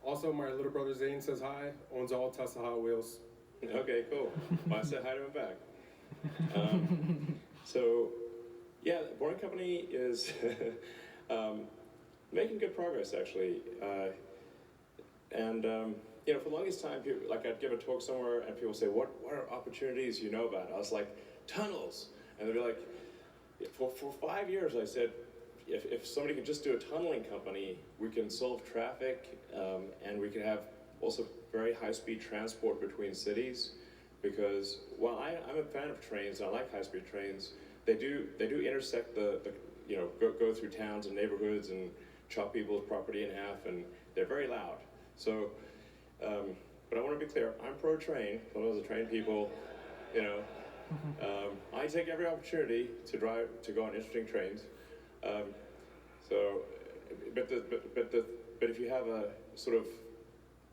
Also, my little brother Zane says hi, owns all Tesla Hot Wheels. Okay, cool. Well, I said hi to him back. So, yeah, the Boring Company is making good progress, actually. For the longest time, people, like I'd give a talk somewhere and people say, what are opportunities you know about? I was like, tunnels. And they'd be like, for 5 years, I said, if somebody could just do a tunneling company, we can solve traffic, and we can have also very high-speed transport between cities. Because while I'm a fan of trains, and I like high-speed trains, they do intersect go through towns and neighborhoods and chop people's property in half, and they're very loud. So, but I want to be clear, I'm pro-train. One of the train people, I take every opportunity to go on interesting trains. But if you have a sort of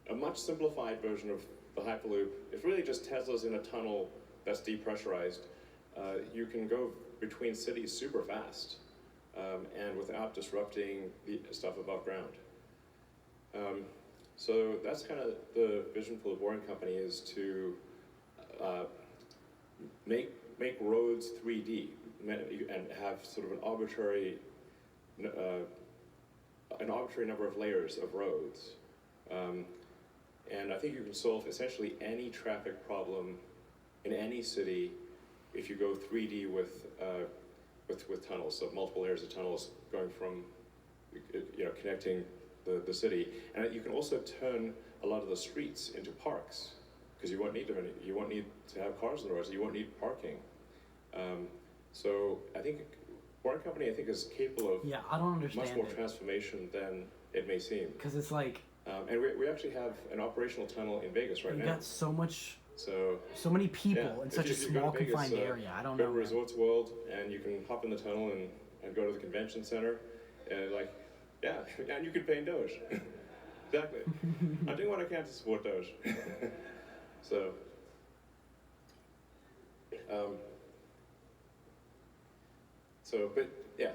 a much simplified version of the Hyperloop, it's really just Teslas in a tunnel that's depressurized. You can go between cities super fast and without disrupting the stuff above ground. So that's kind of the vision for the Boring Company, is to make roads 3D and have sort of an arbitrary number of layers of roads. And I think you can solve essentially any traffic problem in any city if you go 3D with tunnels, so multiple layers of tunnels going from, connecting the city. And you can also turn a lot of the streets into parks, because you won't need to have cars on the roads. You won't need parking. So I think Boring Company, is capable of I don't understand much more it. transformation than it may seem. Because it's like and we actually have an operational tunnel in Vegas right you now. got so So many people in if such a you go small to Vegas, confined area. I don't go know. to man. Resorts World, and you can hop in the tunnel and go to the convention center, and and you can pay in Doge. Exactly. I'm doing what I can to support Doge. So, but yeah,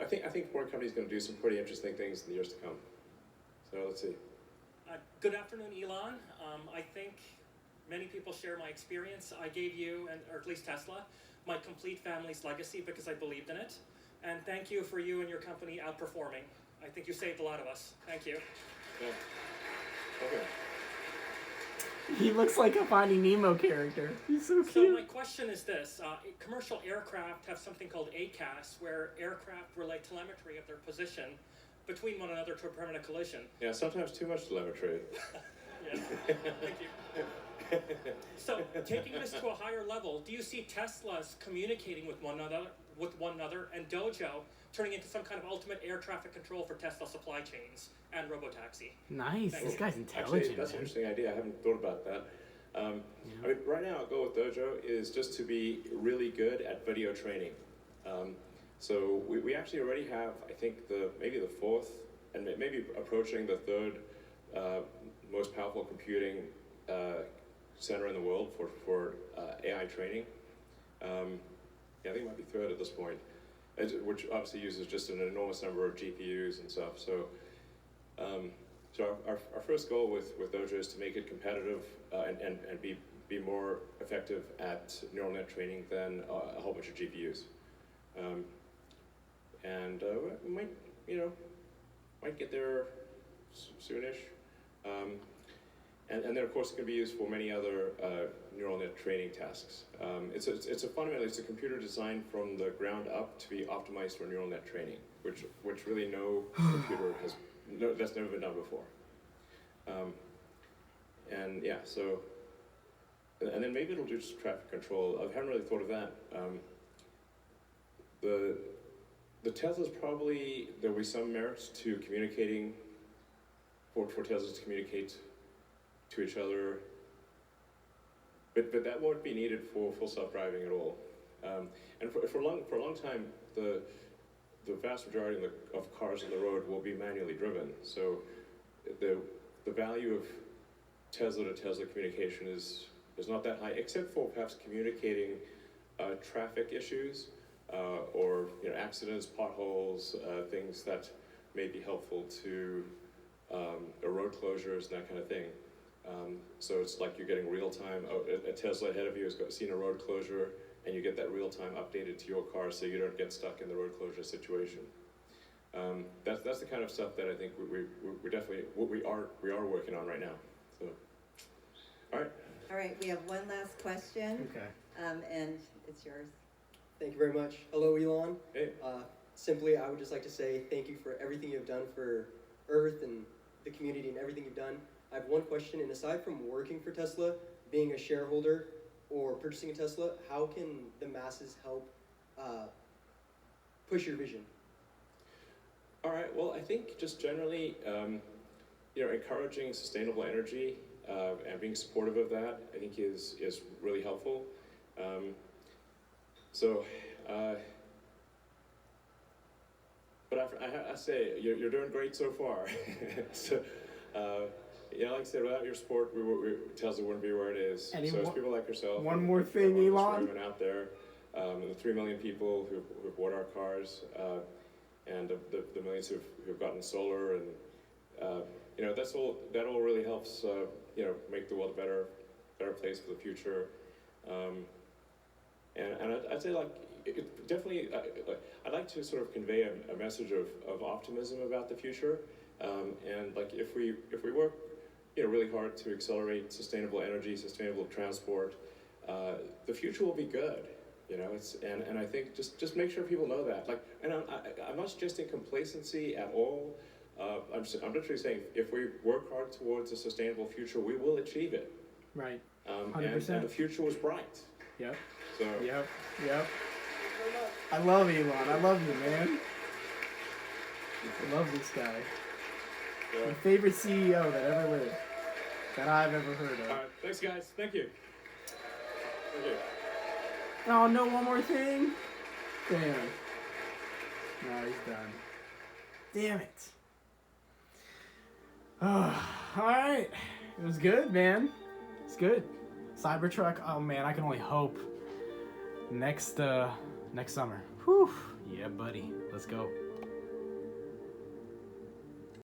I think Boring Company is going to do some pretty interesting things in the years to come. So let's see. Good afternoon, Elon. I think many people share my experience. I gave you, or at least Tesla, my complete family's legacy because I believed in it. And thank you for you and your company outperforming. I think you saved a lot of us. Thank you. Yeah. Okay. He looks like a Finding Nemo character. He's so cute. So my question is this. Commercial aircraft have something called ACAS, where aircraft relay telemetry of their position between one another to prevent a collision. Yeah, sometimes too much telemetry. Yes, thank you. So, taking this to a higher level, do you see Teslas communicating with one another, and Dojo turning into some kind of ultimate air traffic control for Tesla supply chains and robotaxi? Nice. Thank This you. guy's intelligent. Actually, that's an interesting idea. I haven't thought about that. I mean, right now, our goal with Dojo is just to be really good at video training. So we actually already have, I think, maybe the fourth, and maybe approaching the third most powerful computing center in the world for AI training. I think it might be third at this point, which obviously uses just an enormous number of GPUs and stuff. So, our first goal with Dojo is to make it competitive and be more effective at neural net training than a whole bunch of GPUs. And we might get there soonish. And then of course it can be used for many other neural net training tasks. Fundamentally it's a computer designed from the ground up to be optimized for neural net training, which really no computer that's never been done before. And then maybe it'll do just traffic control. I haven't really thought of that. The Teslas probably, there'll be some merits to communicating, for Teslas to communicate to each other, but that won't be needed for full self-driving at all. And for a long time, the vast majority of cars on the road will be manually driven. So the value of Tesla to Tesla communication is not that high, except for perhaps communicating traffic issues or accidents, potholes, things that may be helpful to road closures and that kind of thing. So it's like you're getting real time. A Tesla ahead of you has seen a road closure, and you get that real time updated to your car, so you don't get stuck in the road closure situation. That's the kind of stuff that I think we definitely we are working on right now. So, all right. All right, we have one last question. Okay. And it's yours. Thank you very much. Hello, Elon. Hey. Simply, I would just like to say thank you for everything you've done for Earth and the community and everything you've done. I have one question, and aside from working for Tesla, being a shareholder or purchasing a Tesla, how can the masses help push your vision? All right. Well, I think just generally, encouraging sustainable energy and being supportive of that, I think is really helpful. But I say you're doing great so far. So, like I said, without your support, Tesla wouldn't be where it is. So it's people like yourself. One more thing, Elon. Out there, the 3 million people who bought our cars, and the millions who've gotten solar, and you know, that all really helps, you know, make the world a better place for the future. And I'd say, like, definitely, I'd like to sort of convey a message of optimism about the future. And like, if we work, you know, really hard to accelerate sustainable energy, sustainable transport, the future will be good. You know, and I think just make sure people know that. Like, and I'm not suggesting complacency at all. I'm literally saying if we work hard towards a sustainable future, we will achieve it. Right. 100%. And the future was bright. Yep. So. Yep. I love Elon. I love you, man. I love this guy. Yeah. My favorite CEO that ever lived, that I've ever heard of. All right. Thanks, guys. Thank you. Thank you. Oh, no, one more thing? Damn. No, he's done. Damn it. Oh, alright. It was good, man. It's good. Cybertruck, oh man, I can only hope. Next summer. Whew. Yeah, buddy. Let's go.